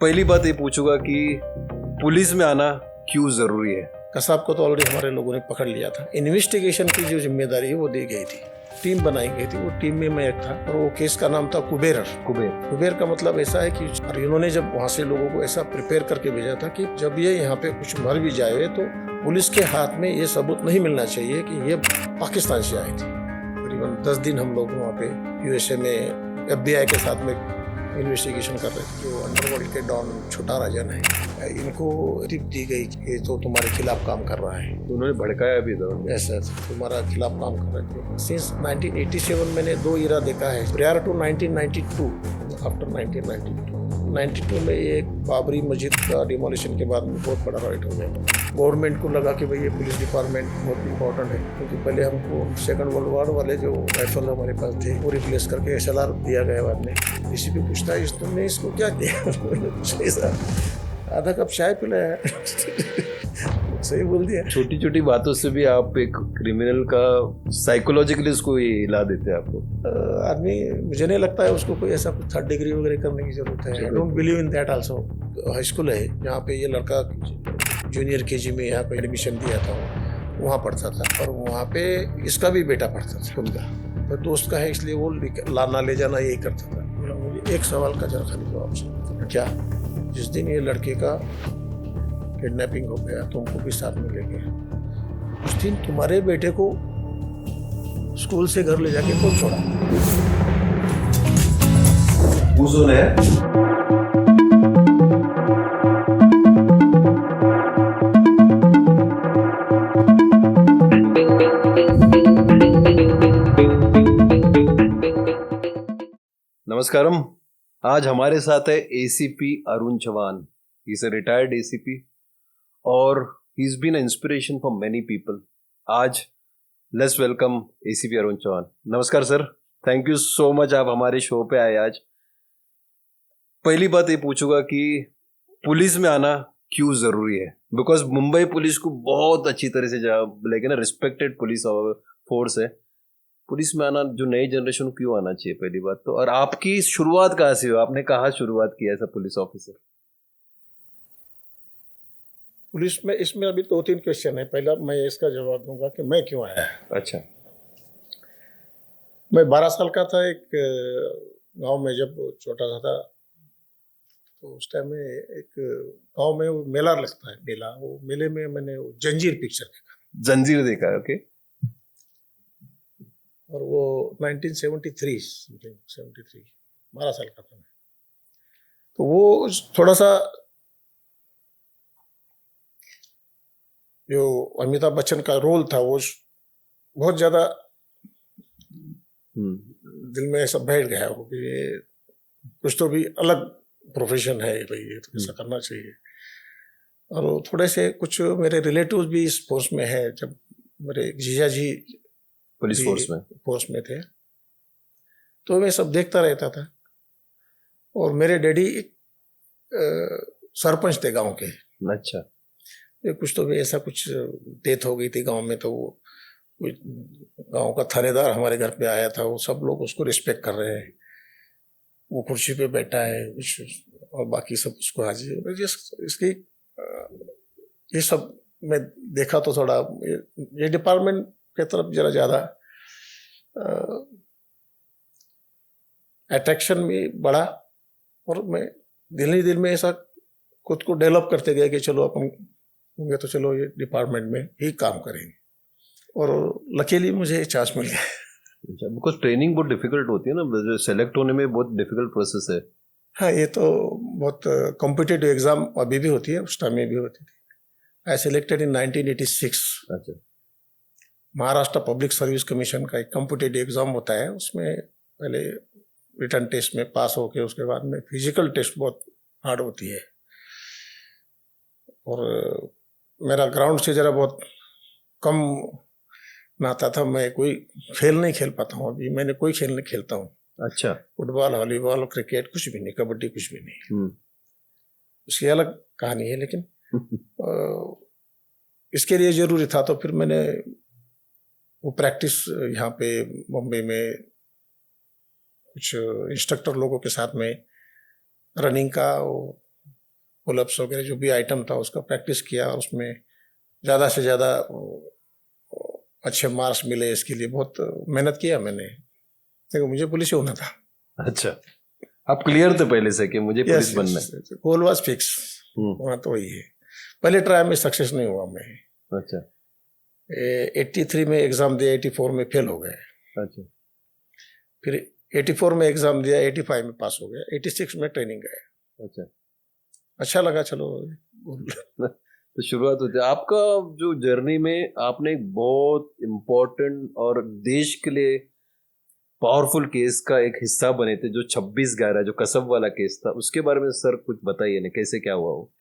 पहली बात ये पूछूंगा कि पुलिस में आना क्यों जरूरी है। कसाब को तो ऑलरेडी हमारे लोगों ने पकड़ लिया था। इन्वेस्टिगेशन की जो जिम्मेदारी है वो दी गई थी, टीम बनाई गई थी। वो टीम में मैं एक था और वो केस का नाम था कुबेर। कुबेर का मतलब ऐसा है कि और इन्होंने जब वहाँ से लोगों को ऐसा प्रिपेयर करके भेजा था कि जब ये यहाँ पे कुछ मर भी जाए तो पुलिस के हाथ में ये सबूत नहीं मिलना चाहिए कि ये पाकिस्तान से आए थे। करीबन 10 दिन हम लोग वहाँ पे यूएसए में FBI के साथ में इन्वेस्टिगेशन कर रहे थे। जो अंडरवर्ल्ड के डॉन छोटा राजन है, इनको टिप दी गई कि ये तो तुम्हारे खिलाफ काम कर रहा है। उन्होंने भड़काया भी था। ऐसा तुम्हारा खिलाफ काम कर रहे थे। सिंस 1987 मैंने 2 ईरा देखा है, प्रायर टू 1992, आफ्टर 1992 में ये बाबरी मस्जिद का डिमोलिशन के बाद में बहुत बड़ा राइट हो गया। गवर्नमेंट को लगा कि भाई ये पुलिस डिपार्टमेंट बहुत इंपॉर्टेंट है, क्योंकि पहले हमको सेकंड वर्ल्ड वॉर वाले जो राइफल हमारे पास थे वो रिप्लेस करके SLR दिया गया बाद में। DCP पूछता है तुमने इसको क्या दिया? कुछ नहीं सर, आधा कप चाय पिलाया। सही बोल दिया। छोटी छोटी बातों से भी आप एक क्रिमिनल का साइकोलॉजिकली उसको हिला देते हैं आपको। आदमी, मुझे नहीं लगता है उसको कोई ऐसा कुछ 3rd डिग्री वगैरह करने की जरूरत है। I don't believe in that also. High school है जहाँ पे ये लड़का जूनियर KG में यहाँ पे एडमिशन दिया था, वहाँ पढ़ता था और वहाँ पे इसका भी बेटा पढ़ता था उनका, तो दोस्त का है इसलिए वो लाना ले जाना यही करता था। मुझे एक सवाल का जरा खाली जवाब से, क्या जिस दिन ये लड़के का किडनैपिंग हो गया तुमको भी साथ में ले गया, उस दिन तुम्हारे बेटे को स्कूल से घर ले जाके कौन छोड़ा? नमस्कारम। आज हमारे साथ है ACP Arun Chauhan. He is a retired ACP और he is been inspiration for many people. आज let's welcome ACP Arun Chauhan. नमस्कार sir, thank you so much आप हमारे शो पे आए आज। पहली बात ये पूछूंगा कि पुलिस में आना क्यों जरूरी है, बिकॉज मुंबई पुलिस को बहुत अच्छी तरह से लेकिन रिस्पेक्टेड पुलिस फोर्स है। पुलिस में आना जो नई जनरेशन को क्यों आना चाहिए, पहली बात तो। और आपकी शुरुआत कहाँ से हुई, आपने कहाँ शुरुआत किया as a police officer? Police में इसमें अभी 2-3 क्वेश्चन है। पहला मैं इसका जवाब दूंगा कि मैं क्यों आया। अच्छा। मैं 12 साल का था, एक गांव में जब छोटा सा था तो उस टाइम में एक गांव में वो मेला लगता है, मेला। वो मेले में मैंने जंजीर पिक्चर देखा। जंजीर देखा है, ओके। और वो 1973 73, 12 साल का था मैं। तो वो थोड़ा सा जो अमिताभ बच्चन का रोल था वो बहुत ज्यादा दिल में ऐसा बैठ गया हो कि ये कुछ तो भी अलग प्रोफेशन है भाई, ये तो ऐसा करना चाहिए। और वो थोड़े से कुछ मेरे रिलेटिव्स भी इस फोर्स में है। जब मेरे जीजा जी पुलिस फोर्स में थे तो मैं सब देखता रहता था। और मेरे डैडी सरपंच थे गांव के। अच्छा। कुछ तो भी ऐसा कुछ डेथ हो गई थी गांव में, तो वो गांव का थानेदार हमारे घर पे आया था। वो सब लोग उसको रिस्पेक्ट कर रहे हैं, वो कुर्सी पे बैठा है और बाकी सब उसको हाजिर। इसकी ये सब मैं देखा तो थोड़ा ये डिपार्टमेंट की तरफ जरा ज्यादा अट्रैक्शन भी बढ़ा। और मैं दिल ही दिल में ऐसा खुद को डेवलप करते गए कि चलो अपन होंगे तो चलो ये डिपार्टमेंट में ही काम करेंगे। और लकीली मुझे चांस मिल गया। बिकॉज ट्रेनिंग बहुत डिफिकल्ट होती है ना, सेलेक्ट होने में बहुत डिफिकल्ट प्रोसेस है। हाँ, ये तो बहुत कॉम्पिटिटिव एग्जाम अभी भी होती है, उस टाइम में भी होती थी। I selected in 1986। अच्छा। महाराष्ट्र पब्लिक सर्विस कमीशन का एक कॉम्पिटिटिव एग्जाम होता है, उसमें पहले रिटन टेस्ट में पास होके उसके बाद में फिजिकल टेस्ट बहुत हार्ड होती है। और मेरा ग्राउंड से जरा बहुत कम नाता था, मैं कोई खेल नहीं खेल पाता हूँ। अभी मैंने कोई खेल नहीं खेलता हूँ। अच्छा। फुटबॉल, वॉलीबॉल, क्रिकेट कुछ भी नहीं, कबड्डी कुछ भी नहीं। उसकी अलग कहानी है, लेकिन इसके लिए जरूरी था। तो फिर मैंने वो प्रैक्टिस यहाँ पे मुंबई में कुछ इंस्ट्रक्टर लोगों के साथ में रनिंग का पुलअप्स वगैरह जो भी आइटम था उसका प्रैक्टिस किया और उसमें ज़्यादा से ज़्यादा अच्छे मार्क्स मिले। इसके लिए बहुत मेहनत किया मैंने, देखो मुझे पुलिस ही होना था। अच्छा, आप क्लियर थे पहले से कि मुझे पुलिस बनना है? गोल वाज फिक्स, होना तो वही है। पहले ट्राई में सक्सेस नहीं हुआ मैं। अच्छा। 83 में एग्जाम दिया, 84 में फेल हो गए। अच्छा। फिर 84 में एग्जाम दिया, 85 में पास हो गया, 86 में ट्रेनिंग गए। अच्छा लगा, चलो। तो शुरुआत होती है आपका जो जर्नी में, आपने एक बहुत इम्पोर्टेंट और देश के लिए पावरफुल केस का एक हिस्सा बने थे, जो 26/11 जो कसब वाला केस था, उसके बारे में सर कुछ बताइए ना, कैसे क्या हुआ वो?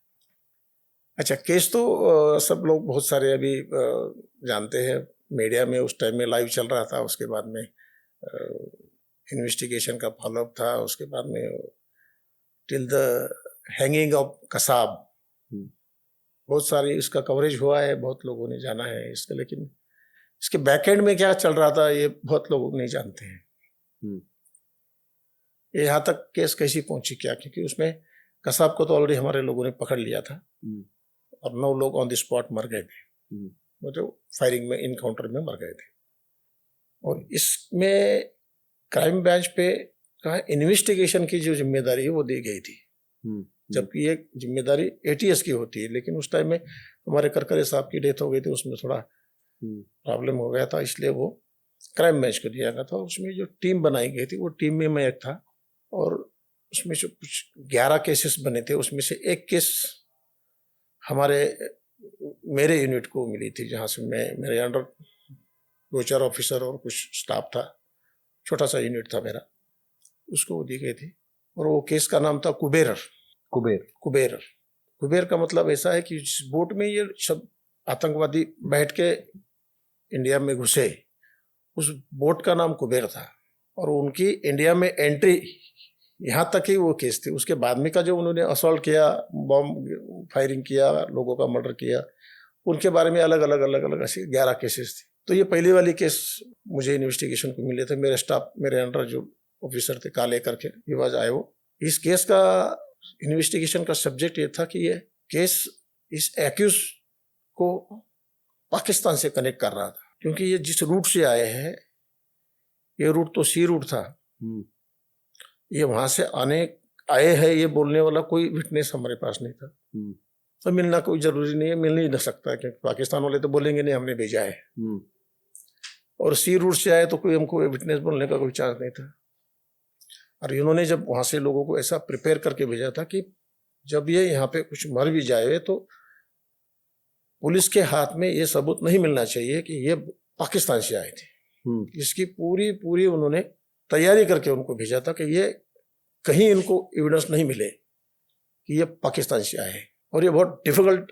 अच्छा, केस तो सब लोग बहुत सारे अभी जानते हैं, मीडिया में उस टाइम में लाइव चल रहा था। उसके बाद में इन्वेस्टिगेशन का फॉलोअप था, उसके बाद में till the hanging of Kasab बहुत सारी इसका कवरेज हुआ है, बहुत लोगों ने जाना है इसका। लेकिन इसके बैकएंड में क्या चल रहा था ये बहुत लोग नहीं जानते हैं। ये यहाँ तक केस कैसी पहुंची क्या, क्योंकि उसमें कसाब को तो ऑलरेडी हमारे लोगों ने पकड़ लिया था और 9 लोग ऑन द स्पॉट मर गए थे, मतलब फायरिंग में, इनकाउंटर में मर गए थे। और इसमें क्राइम ब्रांच पे कहा इन्वेस्टिगेशन की जो जिम्मेदारी है वो दी गई थी, जबकि ये जिम्मेदारी एटीएस की होती है। लेकिन उस टाइम में हमारे करकरे साहब की डेथ हो गई थी, उसमें थोड़ा प्रॉब्लम हो गया था, इसलिए वो क्राइम ब्रांच को दिया गया था। उसमें जो टीम बनाई गई थी वो टीम में मैं एक था, और उसमें जो कुछ 11 केसेस बने थे, उसमें से एक केस मेरे यूनिट को मिली थी, जहाँ से मेरे अंडर 2-4 ऑफिसर और कुछ स्टाफ था, छोटा सा यूनिट था मेरा, उसको वो दी गई थी। और वो केस का नाम था कुबेर का मतलब ऐसा है कि जिस बोट में ये सब आतंकवादी बैठ के इंडिया में घुसे, उस बोट का नाम कुबेर था, और उनकी इंडिया में एंट्री यहाँ तक ही वो केस थी। उसके बाद में का जो उन्होंने असॉल्ट किया, बॉम्ब फायरिंग किया, लोगों का मर्डर किया, उनके बारे में अलग अलग ऐसे 11 केसेस थे। तो ये पहली वाली केस मुझे इन्वेस्टिगेशन को मिले थे। मेरे स्टाफ, मेरे अंडर जो ऑफिसर थे काले करके, ये वाज आए वो। इस केस का इन्वेस्टिगेशन का सब्जेक्ट ये था कि ये केस इस एक्यूज को पाकिस्तान से कनेक्ट कर रहा था, क्योंकि ये जिस रूट से आए हैं, ये रूट तो सी रूट था, ये वहां से आए हैं, ये बोलने वाला कोई विटनेस हमारे पास नहीं था। तो मिलना कोई जरूरी नहीं है, मिल ही नहीं सकता, क्योंकि पाकिस्तान वाले तो बोलेंगे नहीं हमने भेजा है, और सी रूट से आए तो कोई हमको विटनेस बोलने का कोई चांस नहीं था। और इन्होंने जब वहां से लोगों को ऐसा प्रिपेयर करके भेजा था कि जब ये यहाँ पे कुछ मर भी जाए तो पुलिस के हाथ में ये सबूत नहीं मिलना चाहिए कि ये पाकिस्तान से आए थे। इसकी पूरी उन्होंने तैयारी करके उनको भेजा था कि ये कहीं इनको एविडेंस नहीं मिले कि ये पाकिस्तान से आए। और ये बहुत डिफिकल्ट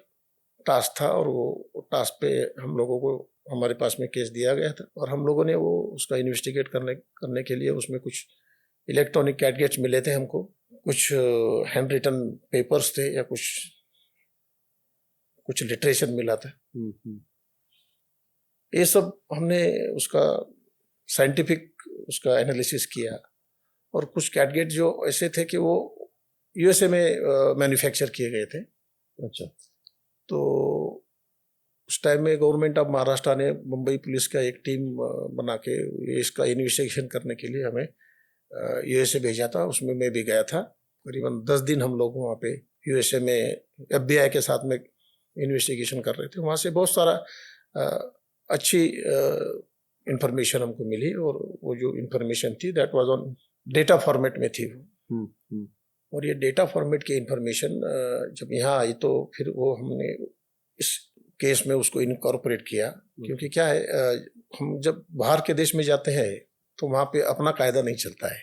टास्क था, और वो टास्क पे हम लोगों को, हमारे पास में केस दिया गया था, और हम लोगों ने वो उसका इन्वेस्टिगेट करने के लिए उसमें कुछ इलेक्ट्रॉनिक गैजेट्स मिले थे हमको, कुछ हैंड रिटन पेपर्स थे, या कुछ लिटरेचर मिला था। ये सब हमने उसका साइंटिफिक उसका एनालिसिस किया, और कुछ कैटगेट जो ऐसे थे कि वो यूएसए में मैन्युफैक्चर किए गए थे। अच्छा। तो उस टाइम में गवर्नमेंट ऑफ महाराष्ट्र ने मुंबई पुलिस का एक टीम बना के इसका इन्वेस्टिगेशन करने के लिए हमें यूएसए भेजा था। उसमें मैं भी गया था। करीबन 10 दिन हम लोग वहाँ पे यूएसए में एफबीआई के साथ में इन्वेस्टिगेशन कर रहे थे। वहाँ से बहुत सारा अच्छी इंफॉर्मेशन हमको मिली, और वो जो इंफॉर्मेशन थी that was on data format में थी वो। और ये डेटा फॉर्मेट की इंफॉर्मेशन जब यहाँ आई तो फिर वो हमने इस केस में उसको इनकॉर्पोरेट किया, क्योंकि क्या है, हम जब बाहर के देश में जाते हैं तो वहाँ पे अपना कायदा नहीं चलता है।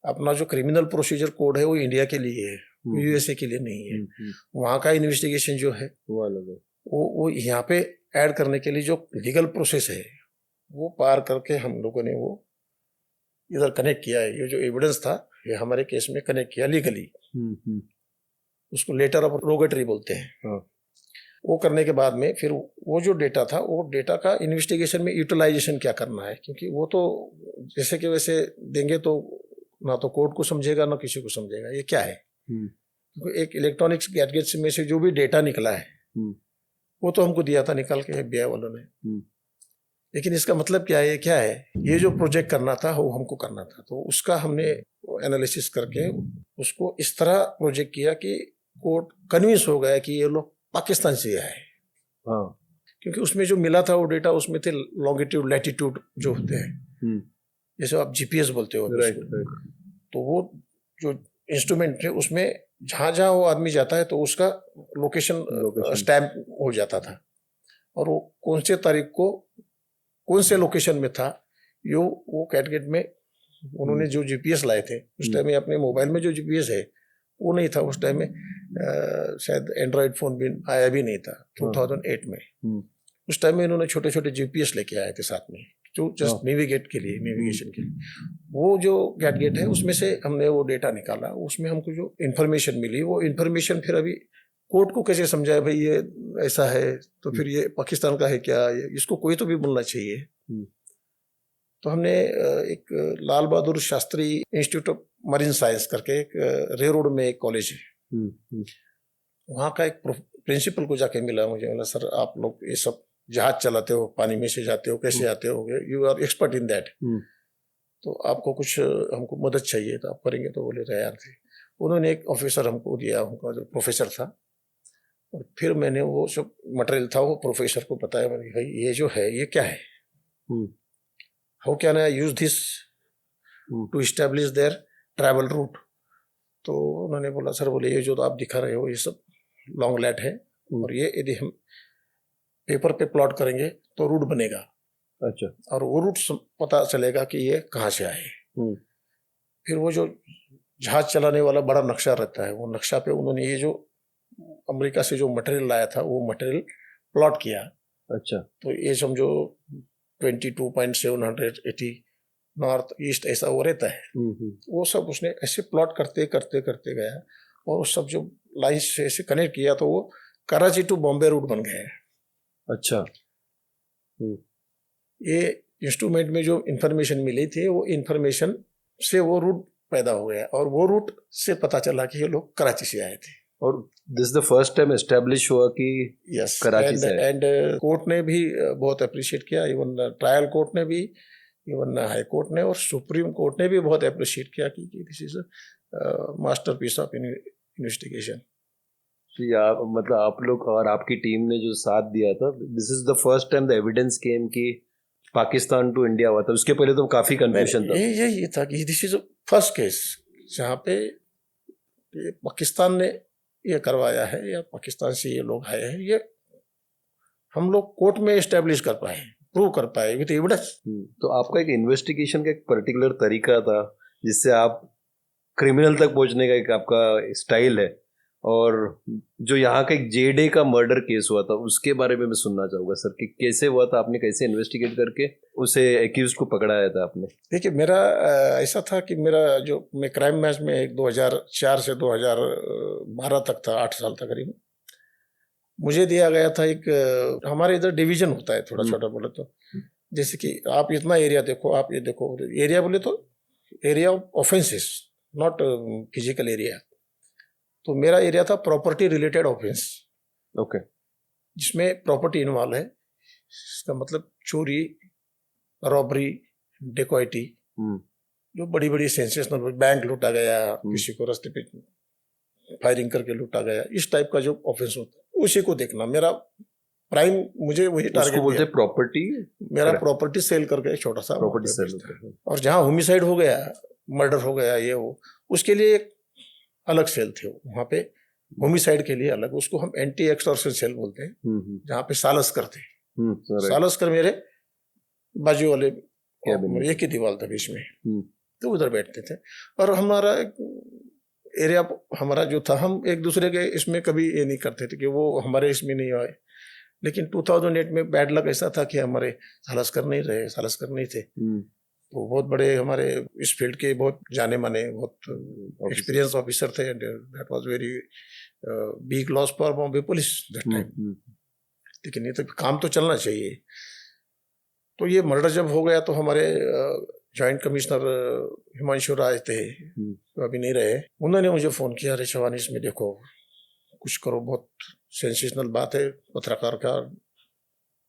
अपना जो क्रिमिनल प्रोसीजर कोड है वो इंडिया के लिए है, यूएसए के लिए नहीं है। वहाँ का इन्वेस्टिगेशन जो है वो अलग है। वो यहाँ पे ऐड करने के लिए जो लीगल प्रोसेस है वो पार करके हम लोगों ने वो इधर कनेक्ट किया है। ये जो एविडेंस था ये हमारे केस में कनेक्ट किया लीगली, उसको लेटर ऑफ रोगेटरी बोलते हैं। वो करने के बाद में फिर वो जो डेटा था, वो डेटा का इन्वेस्टिगेशन में यूटिलाइजेशन क्या करना है, क्योंकि वो तो जैसे कि वैसे देंगे तो ना तो कोर्ट को समझेगा ना किसी को समझेगा ये क्या है। क्योंकि एक इलेक्ट्रॉनिक्स गैजेट्स में से जो भी डेटा निकला है वो तो हमको दिया था निकाल के FBI वालों ने, लेकिन इसका मतलब क्या है, ये जो प्रोजेक्ट करना था वो हमको करना था, तो उसका हमने एनालिसिस करके उसको इस तरह प्रोजेक्ट किया कि कोर्ट कन्विंस हो गया कि ये लोग पाकिस्तान से आए। हाँ, क्योंकि उसमें जो मिला था वो डेटा उसमें थे लॉन्गिट्यूड लैटिट्यूड जो होते हैं, जैसे आप GPS बोलते हो, राइट। तो वो जो इंस्ट्रूमेंट है उसमें जहाँ जहाँ वो आदमी जाता है तो उसका लोकेशन स्टैम्प हो जाता था, और वो कौन से तारीख को कौन से लोकेशन में था वो कैटगेट में उन्होंने जो GPS लाए थे उस टाइम में, अपने मोबाइल में जो GPS है वो नहीं था उस टाइम में, शायद एंड्रॉयड फोन भी आया भी नहीं था 2008 में। उस टाइम में इन्होंने छोटे छोटे GPS लेके आए थे साथ में, जो जस्ट नेविगेशन के लिए। वो जो गैटगेट है उसमें से हमने वो डेटा निकाला, उसमें हमको जो इन्फॉर्मेशन मिली वो इन्फॉर्मेशन फिर अभी कोर्ट को कैसे समझाए भाई ये ऐसा है, तो फिर ये पाकिस्तान का है क्या, इसको कोई तो भी बोलना चाहिए। तो हमने एक Lal Bahadur Shastri institute of marine science करके एक रेरोड में एक कॉलेज है, वहाँ का एक प्रिंसिपल को जाके मिला, मुझे बोला सर आप लोग ये सब जहाज चलाते हो, पानी में से जाते हो, कैसे आते हो, you are expert in that, तो आपको कुछ हमको मदद चाहिए तो आप करेंगे, तो बोले तैयार थे। उन्होंने एक ऑफिसर हमको दिया, उनका जो प्रोफेसर था, और फिर मैंने वो सब मटेरियल था वो प्रोफेसर को बताया, भाई ये जो है ये क्या है, how can I use this to establish their travel route. तो उन्होंने बोला सर बोले ये जो आप दिखा रहे हो ये सब लॉन्ग लैट है, और ये यदि हम पेपर पे प्लॉट करेंगे तो रूट बनेगा। अच्छा। और वो रूट पता चलेगा कि ये कहाँ से आए। फिर वो जो जहाज चलाने वाला बड़ा नक्शा रहता है, वो नक्शा पे उन्होंने ये जो अमेरिका से जो मटेरियल लाया था वो मटेरियल प्लॉट किया। अच्छा। तो ये समझो 22.780 नॉर्थ ईस्ट ऐसा वो रहता है, वो सब उसने ऐसे प्लॉट करते करते करते गया, और वो सब जो लाइन से ऐसे कनेक्ट किया तो वो कराची टू बॉम्बे रूट बन गया है। अच्छा। ये इंस्ट्रूमेंट में जो इंफॉर्मेशन मिली थी वो इंफॉर्मेशन से वो रूट पैदा हो गया, और वो रूट से पता चला कि ये लोग कराची से आए थे। और this the first time establish हुआ कि यस, कराची से। एंड कोर्ट ने भी बहुत अप्रिशिएट किया, इवन ट्रायल कोर्ट ने भी, इवन हाई कोर्ट ने और सुप्रीम कोर्ट ने भी बहुत अप्रिशिएट किया कि this is masterpiece of investigation. मतलब आप लोग और आपकी टीम ने जो साथ दिया था, this is the first time the evidence came कि पाकिस्तान टू इंडिया हुआ था। उसके पहले तो काफी कंफ्यूजन था। ये था कि दिस इज फर्स्ट केस जहाँ पे पाकिस्तान ने ये करवाया है, या पाकिस्तान से ये लोग आए हैं, ये हम लोग कोर्ट में एस्टेब्लिश कर पाए, प्रूव कर पाए विद एविडेंस। तो आपका एक इन्वेस्टिगेशन का एक पर्टिकुलर तरीका था जिससे आप क्रिमिनल तक पहुंचने का एक आपका स्टाइल है, और जो यहाँ का एक जेडे का मर्डर केस हुआ था उसके बारे में मैं सुनना चाहूँगा सर कि कैसे हुआ था, आपने कैसे इन्वेस्टिगेट करके उसे एक्यूज्ड को पकड़ाया था आपने। देखिए मेरा ऐसा था कि मेरा जो मैं क्राइम मैच में एक 2004 से 2012 तक था, 8 साल तक करीब, मुझे दिया गया था एक हमारे इधर डिवीजन होता है थोड़ा छोटा बोले तो, जैसे कि आप इतना एरिया देखो, आप ये देखो, एरिया बोले तो area of offences, not physical area. तो मेरा एरिया था प्रॉपर्टी रिलेटेड ऑफेंस। ओके। जिसमें प्रॉपर्टी इन्वॉल्व है, इसका मतलब चोरी, रॉबरी, डेकोइटी, जो बड़ी बड़ी सेंसेशनल, बैंक लूटा गया, किसी को रास्ते पे फायरिंग करके लूटा गया, इस टाइप का जो ऑफेंस होता है उसी को देखना मेरा प्राइम, मुझे वही टारगेट बोलते प्रॉपर्टी। मेरा प्रॉपर्टी सेल करके छोटा सा प्रॉपर्टी सेल, और जहाँ होमिसाइड हो गया, मर्डर हो गया, ये वो, उसके लिए एक अलग सेल थे वहाँ पे, होमिसाइड के लिए अलग, उसको हम एंटी एक्सटॉर्शन सेल बोलते हैं, जहाँ पे सालस्कर थे। सालस्कर मेरे बाजू वाले एक ही दीवार था बीच में, तो उधर बैठते थे। और हमारा एरिया हमारा जो था, हम एक दूसरे के इसमें कभी ये नहीं करते थे कि वो हमारे इसमें नहीं आए। लेकिन 2008 में बैड लक ऐसा था कि हमारे सालस्कर नहीं रहे, सालस्कर नहीं थे, तो बहुत बड़े हमारे इस फील्ड के बहुत जाने माने, बहुत एक्सपीरियंस ऑफिसर थे, and that was very big loss for Bombay police that time. लेकिन ये तो काम तो चलना चाहिए। तो ये मर्डर जब हो गया तो हमारे जॉइंट कमिश्नर हिमांशु राय थे, तो अभी नहीं रहे, उन्होंने मुझे फ़ोन किया, अरे चौहान इसमें देखो कुछ करो, बहुत सेंसेशनल बात है, पत्रकार का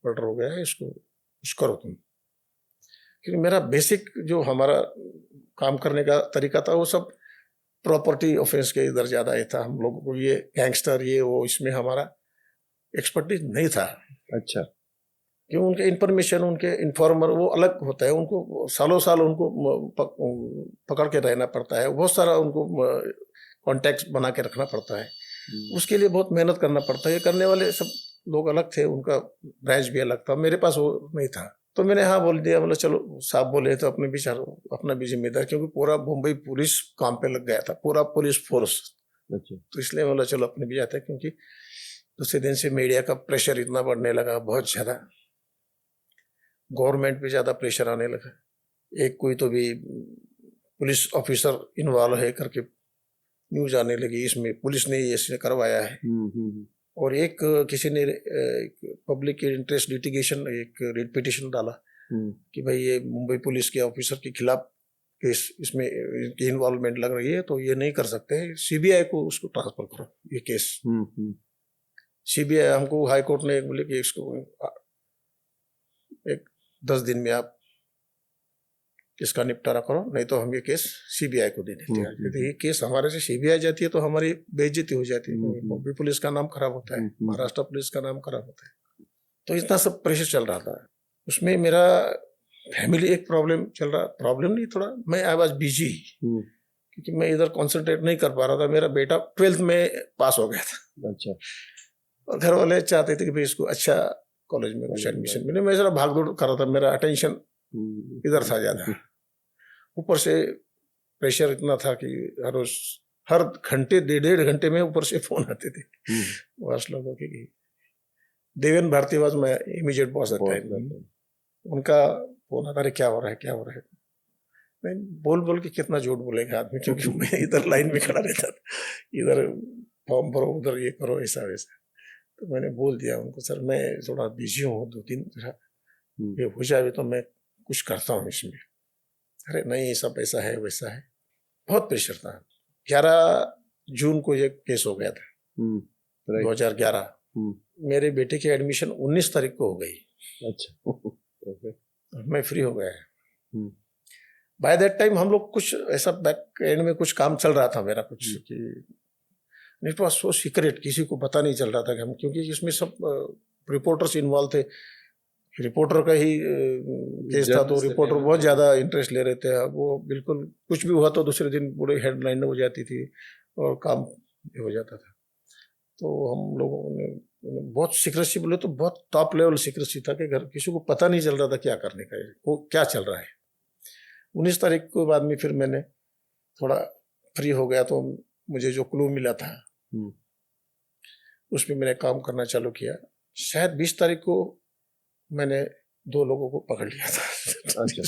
मर्डर हो गया है, इसको कुछ करो तुम। क्योंकि मेरा बेसिक जो हमारा काम करने का तरीका था वो सब प्रॉपर्टी ऑफेंस के इधर ज़्यादा ही था। हम लोगों को ये गैंगस्टर ये वो इसमें हमारा एक्सपर्टीज नहीं था। अच्छा, क्यों? उनके इंफॉर्मेशन, उनके इन्फॉर्मर वो अलग होता है, उनको सालों साल उनको पकड़ के रहना पड़ता है, बहुत सारा उनको कॉन्टैक्ट बना के रखना पड़ता है, उसके लिए बहुत मेहनत करना पड़ता है। ये करने वाले सब लोग अलग थे, उनका ब्रांच भी अलग था, मेरे पास वो नहीं था। तो मैंने हाँ बोल दिया, बोला चलो साहब बोले तो अपने भी अपना भी जिम्मेदार, क्योंकि पूरा मुंबई पुलिस काम पे लग गया था, पूरा पुलिस फोर्स। अच्छा, तो इसलिए बोला चलो अपने भी जाते हैं, क्योंकि दूसरे दिन से मीडिया का प्रेशर इतना बढ़ने लगा, बहुत ज़्यादा, गवर्नमेंट पे ज़्यादा प्रेशर आने लगा। एक कोई तो भी पुलिस ऑफिसर इन्वॉल्व है करके न्यूज आने लगी, इसमें पुलिस ने ये करवाया है। और एक किसी ने पब्लिक इंटरेस्ट लिटिगेशन एक रेड पिटिशन डाला कि भाई ये मुंबई पुलिस के ऑफिसर के खिलाफ केस, इसमें इनकी इन्वॉल्वमेंट लग रही है, तो ये नहीं कर सकते, सीबीआई को उसको ट्रांसफर करो ये केस। सीबीआई हमको हाई कोर्ट ने बोले कि इसको एक 10 दिन में आप इसका निपटारा करो, नहीं तो हम ये केस सीबीआई को दे देते हैं। यदि ये केस हमारे से सीबीआई जाती है तो हमारी बेइज्जती हो जाती है, मुंबई पुलिस का नाम खराब होता है, महाराष्ट्र पुलिस का नाम खराब होता है। तो इतना सब प्रेशर चल रहा था। उसमें मेरा फैमिली एक प्रॉब्लम चल रहा, प्रॉब्लम नहीं, थोड़ा मैं आई वाज बिजी, क्योंकि मैं इधर कॉन्सेंट्रेट नहीं कर पा रहा था। मेरा बेटा 12th में पास हो गया था। अच्छा। और घर वाले चाहते थे कि भाई इसको अच्छा कॉलेज में कुछ एडमिशन मिले। मैं जरा भाग दौड़ कर रहा था, मेरा अटेंशन इधर था ज़्यादा। ऊपर से प्रेशर इतना था कि हर घंटे 1.5 घंटे में ऊपर से फोन आते थे बॉस लोगों के। देवेन भारती वाज मैं इमीडिएट बॉस आता है, उनका फोन आता है, क्या हो रहा है क्या हो रहा है। मैं बोल बोल के कितना झूठ बोलेगा आदमी, क्योंकि मैं इधर लाइन में खड़ा रहता था, इधर फॉर्म भरो, उधर ये करो, ऐसा वैसा। तो मैंने बोल दिया उनको, सर मैं थोड़ा बिजी हूँ, 2-3 ये हो जाए तो मैं कुछ करता हूँ इसमें। अरे नहीं, सब ऐसा है वैसा है, बहुत प्रेशर था। 11 जून को ये केस हो गया था, 2011। मेरे बेटे की एडमिशन 19 तारीख को हो गई। अच्छा। मैं फ्री हो गया। बाय दैट टाइम हम लोग कुछ ऐसा बैक एंड में कुछ काम चल रहा था मेरा, कुछ कि इट वाज सो सीक्रेट, किसी को पता नहीं चल रहा था कि हम, क्योंकि इसमें सब रिपोर्टर्स इन्वॉल्व थे, रिपोर्टर का ही केस था, तो रिपोर्टर बहुत ज़्यादा इंटरेस्ट ले रहे थे। वो बिल्कुल कुछ भी हुआ तो दूसरे दिन पूरे हेडलाइन हो जाती थी और काम हो जाता था। तो हम लोगों ने बहुत सीक्रेसी, बोले तो बहुत टॉप लेवल सीक्रेसी था कि घर किसी को पता नहीं चल रहा था क्या करने का है, वो क्या चल रहा है। 19 तारीख को बाद में फिर मैंने थोड़ा फ्री हो गया, तो मुझे जो क्लू मिला था उसमें मैंने काम करना चालू किया। शायद 20 तारीख को मैंने 2 लोगों को पकड़ लिया था। अच्छा,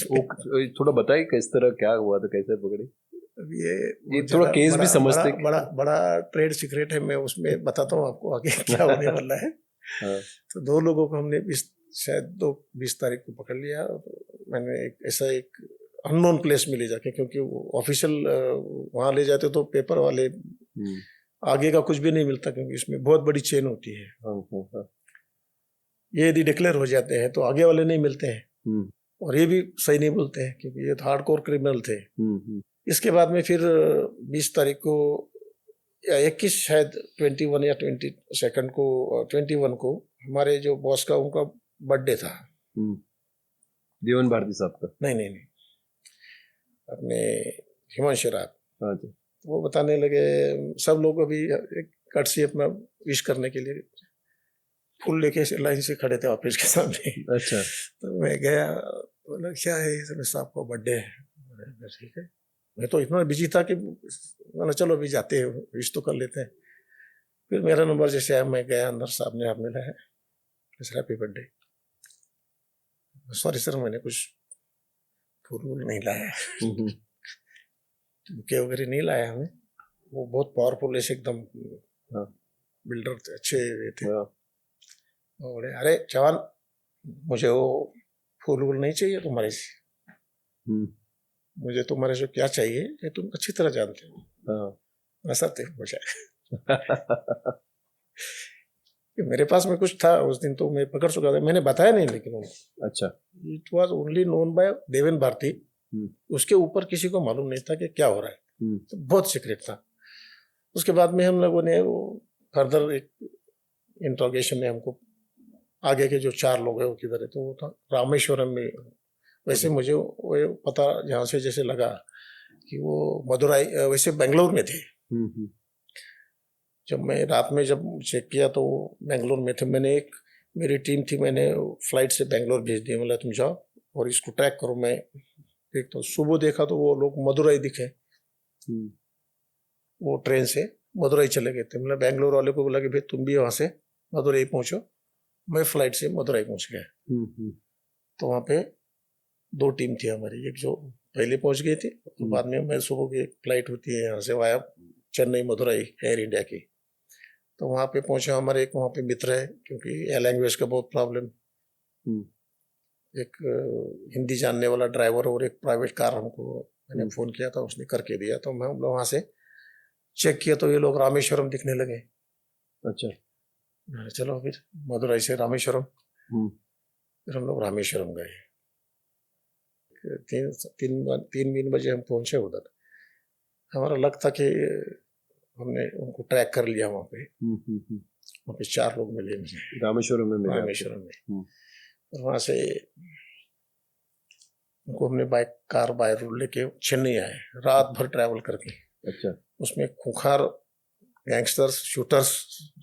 थोड़ा बताइए किस तरह क्या हुआ था, कैसे पकड़े? ये थोड़ा केस भी समझते, बड़ा ट्रेड सीक्रेट है, मैं उसमें बताता हूँ आपको आगे क्या होने वाला है। तो 2 लोगों को हमने शायद 20 तारीख को पकड़ लिया। मैंने ऐसा एक अननोन प्लेस में ले जाके, क्योंकि ऑफिशियल वहाँ ले जाते तो पेपर वाले आगे का कुछ भी नहीं मिलता, क्योंकि इसमें बहुत बड़ी चेन होती है। ये यदि डिक्लेयर हो जाते हैं तो आगे वाले नहीं मिलते हैं, और ये भी सही नहीं बोलते हैं, क्योंकि ये तो हार्डकोर क्रिमिनल थे। इसके बाद में फिर 20 तारीख को या 21 शायद 21 या 22 को 21 को हमारे जो बॉस का उनका बर्थडे था। देवन भारती साहब का? नहीं, अपने हिमांशु राय। वो बताने लगे, सब लोग अभी एक कट से अपना विश करने के लिए फूल लेके लाइन से खड़े थे ऑफिस के सामने। अच्छा। तो मैं गया, बोला क्या है साहब का बर्थडे है। ठीक है, मैं तो इतना बिजी था कि मैंने चलो अभी जाते हैं, विश तो कर लेते हैं। फिर मेरा नंबर जैसे आया, मैं गया अंदर, साहब ने आप मिला है, हैप्पी बर्थडे। सॉरी सर, मैंने कुछ फूल नहीं लाया, बुके वगैरह नहीं लाया हमें। वो बहुत पावरफुल ऐसे एकदम बिल्डर अच्छे थे। बोले अरे जवान, मुझे वो फूल वूल नहीं चाहिए तुम्हारे से। मुझे तुम्हारे से क्या चाहिए ये तुम अच्छी तरह जानते हो। हाँ। ऐसा थे मुझे कि मेरे पास में कुछ था उस दिन, तो मैं पकड़ चुका था, मैंने बताया नहीं लेकिन उनको। अच्छा। It was only known by Deven Bharti, उसके ऊपर किसी को मालूम नहीं था कि क्या हो रहा है, तो बहुत सीक्रेट था। उसके बाद में हम लोगों ने वो फर्दर एक इंट्रोगेशन में हमको आगे के जो 4 लोग हैं वो किधर है, तो वो था रामेश्वरम में। वैसे मुझे वो पता यहाँ से जैसे लगा कि वो मदुराई, वैसे बेंगलोर में थे। जब मैं रात में जब चेक किया तो बेंगलोर में थे। मैंने एक मेरी टीम थी, मैंने फ्लाइट से बेंगलोर भेज दिया, बोला तुम जाओ और इसको ट्रैक करो। मैं देखता हूँ, सुबह देखा तो वो लोग मदुराई दिखे, वो ट्रेन से मदुराई चले गए थे। मतलब बेंगलोर वाले को बोला कि भाई तुम भी वहाँ से मदुराई पहुँचो। मैं फ्लाइट से मदुराई पहुँच गया। तो वहाँ पे 2 टीम थी हमारी, एक जो पहले पहुँच गई थी, तो बाद में मैं सुबह की फ्लाइट होती है यहाँ से via Chennai Madurai air India की, तो वहाँ पे पहुँचे। हमारे एक वहाँ पे मित्र है, क्योंकि लैंग्वेज का बहुत प्रॉब्लम, एक हिंदी जानने वाला ड्राइवर और एक प्राइवेट कार हमको मैंने फ़ोन किया था, उसने करके दिया। तो मैं हम लोग वहाँ से चेक किया तो ये लोग रामेश्वरम दिखने लगे। अच्छा, चलो फिर मदुराई से रामेश्वरम, फिर हम लोग रामेश्वरम गए। 3 बजे हम पहुंचे उधर। हमारा लग था कि हमने उनको ट्रैक कर लिया वहाँ पे। वहाँ पे 4 लोग मिले मुझे रामेश्वरम में। और वहाँ से उनको हमने बाय रोड लेके चेन्नई आए, रात भर ट्रैवल करके। अच्छा। उसमें खूंखार गैंगस्टर्स, शूटर्स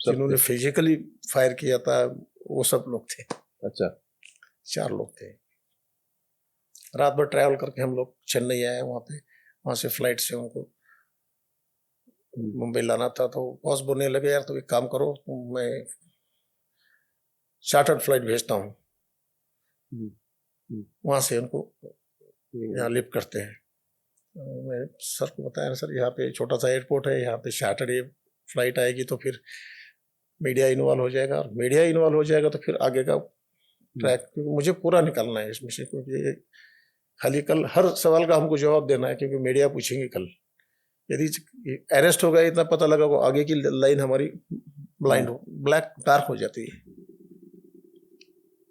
जिन्होंने फिजिकली फायर किया था, वो सब लोग थे। अच्छा। 4 लोग थे। रात भर ट्रैवल करके हम लोग चेन्नई आए। वहाँ से फ्लाइट से उनको मुंबई लाना था। तो बॉस बोलने लगे यार तो एक काम करो, मैं चार्टर्ड फ्लाइट भेजता हूँ, वहाँ से उनको यहाँ लिफ्ट करते हैं। मैं सर को बताया, सर यहाँ पे छोटा सा एयरपोर्ट है, यहाँ पे सैटरडे फ्लाइट आएगी तो फिर मीडिया इन्वॉल्व हो जाएगा, और मीडिया इन्वॉल्व हो जाएगा तो फिर आगे का ट्रैक, क्योंकि मुझे पूरा निकलना है इसमें से, क्योंकि खाली कल हर सवाल का हमको जवाब देना है, क्योंकि मीडिया पूछेंगे कल। यदि अरेस्ट हो गया इतना पता लगा, वो आगे की लाइन हमारी ब्लाइंड हो, ब्लैक डार्क हो जाती है,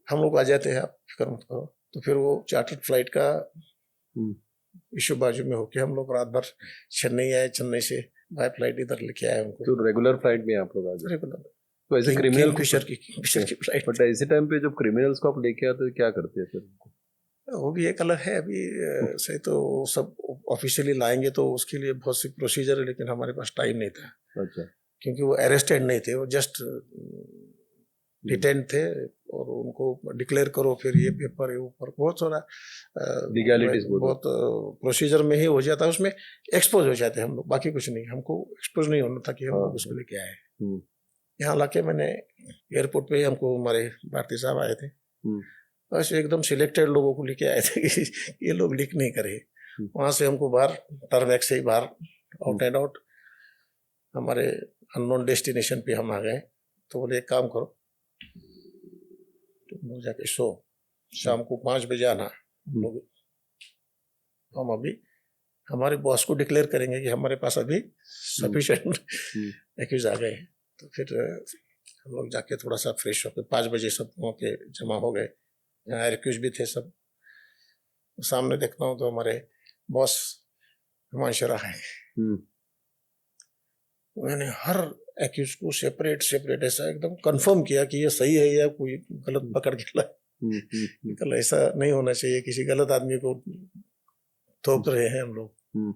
हम लोग आ जाते हैं, आप फिक्र मत करो। तो फिर वो चार्टर्ड फ्लाइट का इशू बाजू में होके हम लोग रात भर चेन्नई आए, चेन्नई से बाय फ्लाइट इधर लेके आए उनको। तो रेगुलर फ्लाइट में आप लोग आ गए? रेगुलर। तो ऐसे क्रिमिनल फिशर की फ्लाइट। बट ऐसे टाइम पे जब क्रिमिनल्स को आप लेके आते हो क्या करते हैं फिर? वो भी एक अलग है, अभी सही तो सब ऑफिशियली लाएंगे तो उसके लिए बहुत सी प्रोसीजर है, लेकिन हमारे पास टाइम नहीं था। अच्छा। क्योंकि वो अरेस्टेड नहीं थे, वो जस्ट डिटेन थे, और उनको डिक्लेयर करो, फिर ये पेपर है ऊपर, बहुत सारा लीगैलिटीज, बहुत प्रोसीजर में ही हो जाता है। उसमें एक्सपोज हो जाते हैं हम लोग, बाकी कुछ नहीं। हमको एक्सपोज नहीं होना था कि हम लोग उसको लेके आए। यहाँ लाके मैंने एयरपोर्ट पे हमको हमारे भारती साहब आए थे, बस एकदम सिलेक्टेड लोगों को लेके आए थे कि ये लोग लीक नहीं करे। वहाँ से हमको बाहर टर्बैक से ही बाहर आउट एंड आउट हमारे अननोन डेस्टिनेशन पे हम आ गए। तो बोले एक काम करो, तुम लोग जाके सो, शाम को 5 बजे आना। लोग हम अभी हमारे बॉस को डिक्लेयर करेंगे कि हमारे पास अभी सफिशिएंट एक्यूज आ गए। तो फिर हम लोग जाके थोड़ा सा फ्रेश होकर 5 बजे सब वहाँ पे जमा हो गए। यहाँ एक्यूज भी थे सब। सामने देखता हूँ तो हमारे बॉस हिमांशु राय है। मैंने हर एक्यूज को सेपरेट ऐसा एकदम कंफर्म किया कि ये सही है या कोई गलत पकड़ के लाए। कल ऐसा नहीं होना चाहिए, किसी गलत आदमी को थोप रहे हैं हम लोग।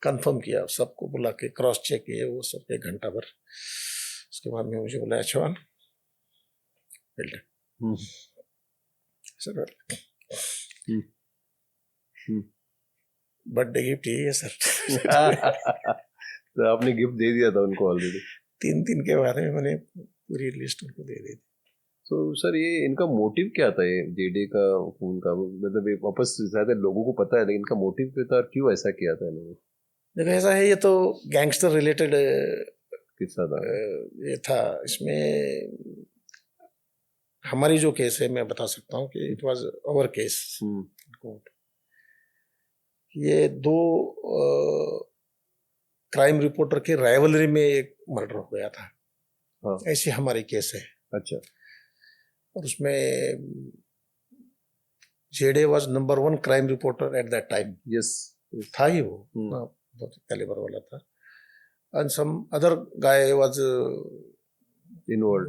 कंफर्म किया, सबको बुला के क्रॉस चेक किए वो सब 1 घंटा भर। उसके बाद में मुझे बोला अच्छा सर बर्थडे गिफ्ट यही है सर। तो आपने गिफ्ट दे दिया था उनको ऑलरेडी? 3 दिन के बारे में मैंने पूरी लिस्ट उनको दे दी थी। तो सर ये इनका मोटिव क्या था, ये जेडे का खून का? मतलब ये वापस ज्यादा लोगों को पता है, लेकिन इनका मोटिव क्या था और क्यों ऐसा किया था इन्होंने? देखो ऐसा है, ये तो गैंगस्टर रिलेटेड किस्सा था। ये था, इसमें हमारी जो केस है मैं बता सकता हूँ कि it was our case court. ये दो क्राइम रिपोर्टर के राइवलरी में एक मर्डर हो गया था। हाँ। ऐसी हमारी केस है। अच्छा। और उसमें जेडे was number 1 crime reporter at that time. Yes. था ही वो। हाँ, बहुत कैलिबर वाला था। And some other guy was involve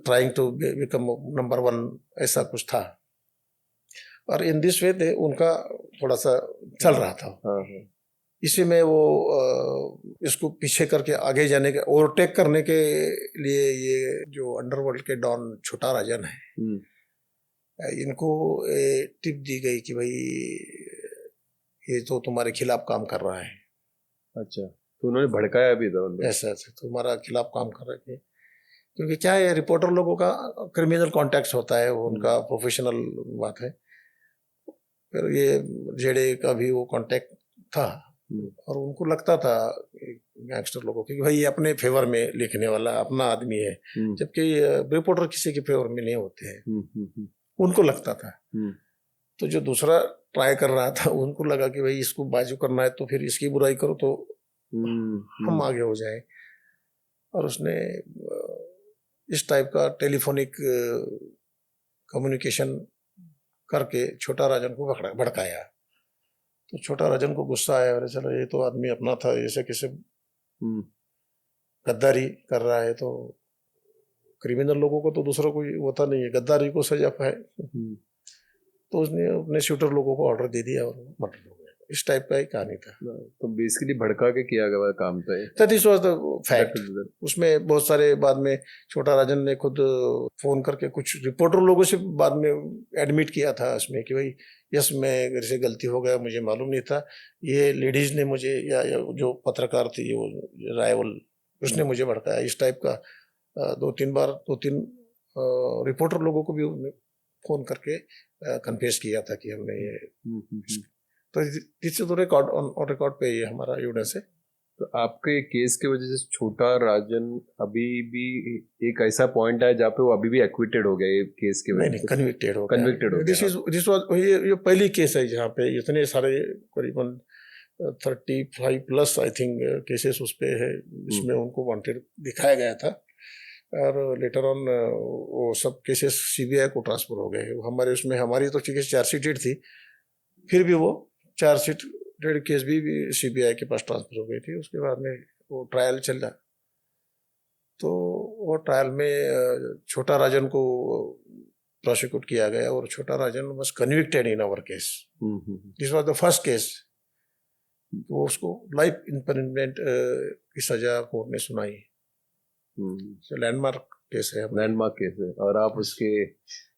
trying to become number 1, ऐसा कुछ था। और इन दिस वे उनका थोड़ा सा चल रहा था। हाँ। इसी में वो इसको पीछे करके आगे जाने के, ओवरटेक करने के लिए ये जो अंडरवर्ल्ड के डॉन छोटा राजन है, इनको टिप दी गई कि भाई ये तो तुम्हारे खिलाफ काम कर रहा है। अच्छा, तो उन्होंने भड़काया भी था उनको। ऐसा तुम्हारा खिलाफ काम कर रहे थे, क्योंकि क्या है, रिपोर्टर लोगों का क्रिमिनल कॉन्टेक्ट होता है, वो उनका प्रोफेशनल बात है। फिर ये जेडे का भी वो कॉन्टेक्ट था और उनको लगता था गैंगस्टर लोगों की कि भाई ये अपने फेवर में लिखने वाला अपना आदमी है, जबकि रिपोर्टर किसी के फेवर में नहीं होते हैं, उनको लगता था। तो जो दूसरा ट्राई कर रहा था उनको लगा कि भाई इसको बाजू करना है तो फिर इसकी बुराई करो तो हम आगे हो जाए। और उसने इस टाइप का टेलीफोनिक कम्युनिकेशन करके छोटा राजन को भड़काया। तो छोटा राजन को गुस्सा आया, अरे चलो ये तो आदमी अपना था, ऐसे कैसे गद्दारी कर रहा है, तो क्रिमिनल लोगों को तो दूसरा कोई होता नहीं है, गद्दारी को सजा पाए। तो उसने अपने शूटर लोगों को ऑर्डर दे दिया और मर्डर हो गया। इस टाइप का ही कहानी था। तो बेसिकली भड़का के किया गया काम था। That is was the fact. उसमें बहुत सारे बाद में छोटा राजन ने खुद फोन करके कुछ रिपोर्टर लोगों से बाद में एडमिट किया था इसमें कि भाई यस मेरे से गलती हो गया, मुझे मालूम नहीं था, ये लेडीज ने मुझे या जो पत्रकार थी वो राइवल, उसने मुझे भड़काया। इस टाइप का 2-3 रिपोर्टर लोगों को भी फोन करके कन्फेस किया था कि हमने ये। तो this is record on record पे ये हमारा एविडेंस है। तो आपके केस की वजह से छोटा राजन अभी भी एक ऐसा पॉइंट है जहाँ पे वो अभी भी एक्विटेड हो गया केस के वजह से? नहीं, कन्विक्टेड हो गया। दिस वाज ये पहली केस है जहाँ पे इतने सारे करीबन 35 प्लस आई थिंक केसेस उस पे है जिसमें उनको वांटेड दिखाया गया था। और लेटर ऑन वो सब केसेस सीबीआई को ट्रांसफर हो गए। हमारे उसमें हमारी तो केस चार्जशीट थी, फिर भी वो चार्जशीट केस भी सीबीआई के पास ट्रांसफर हो गई थी। उसके बाद में वो ट्रायल चल रहा, तो वो ट्रायल में छोटा राजन को प्रोसिक्यूट किया गया और Chhota Rajan was convicted in our case. This was the first case. वो उसको लाइफ इम्प्रिजनमेंट की सजा कोर्ट ने सुनाई। लैंडमार्क केस है। लैंडमार्क केस है और आप उसके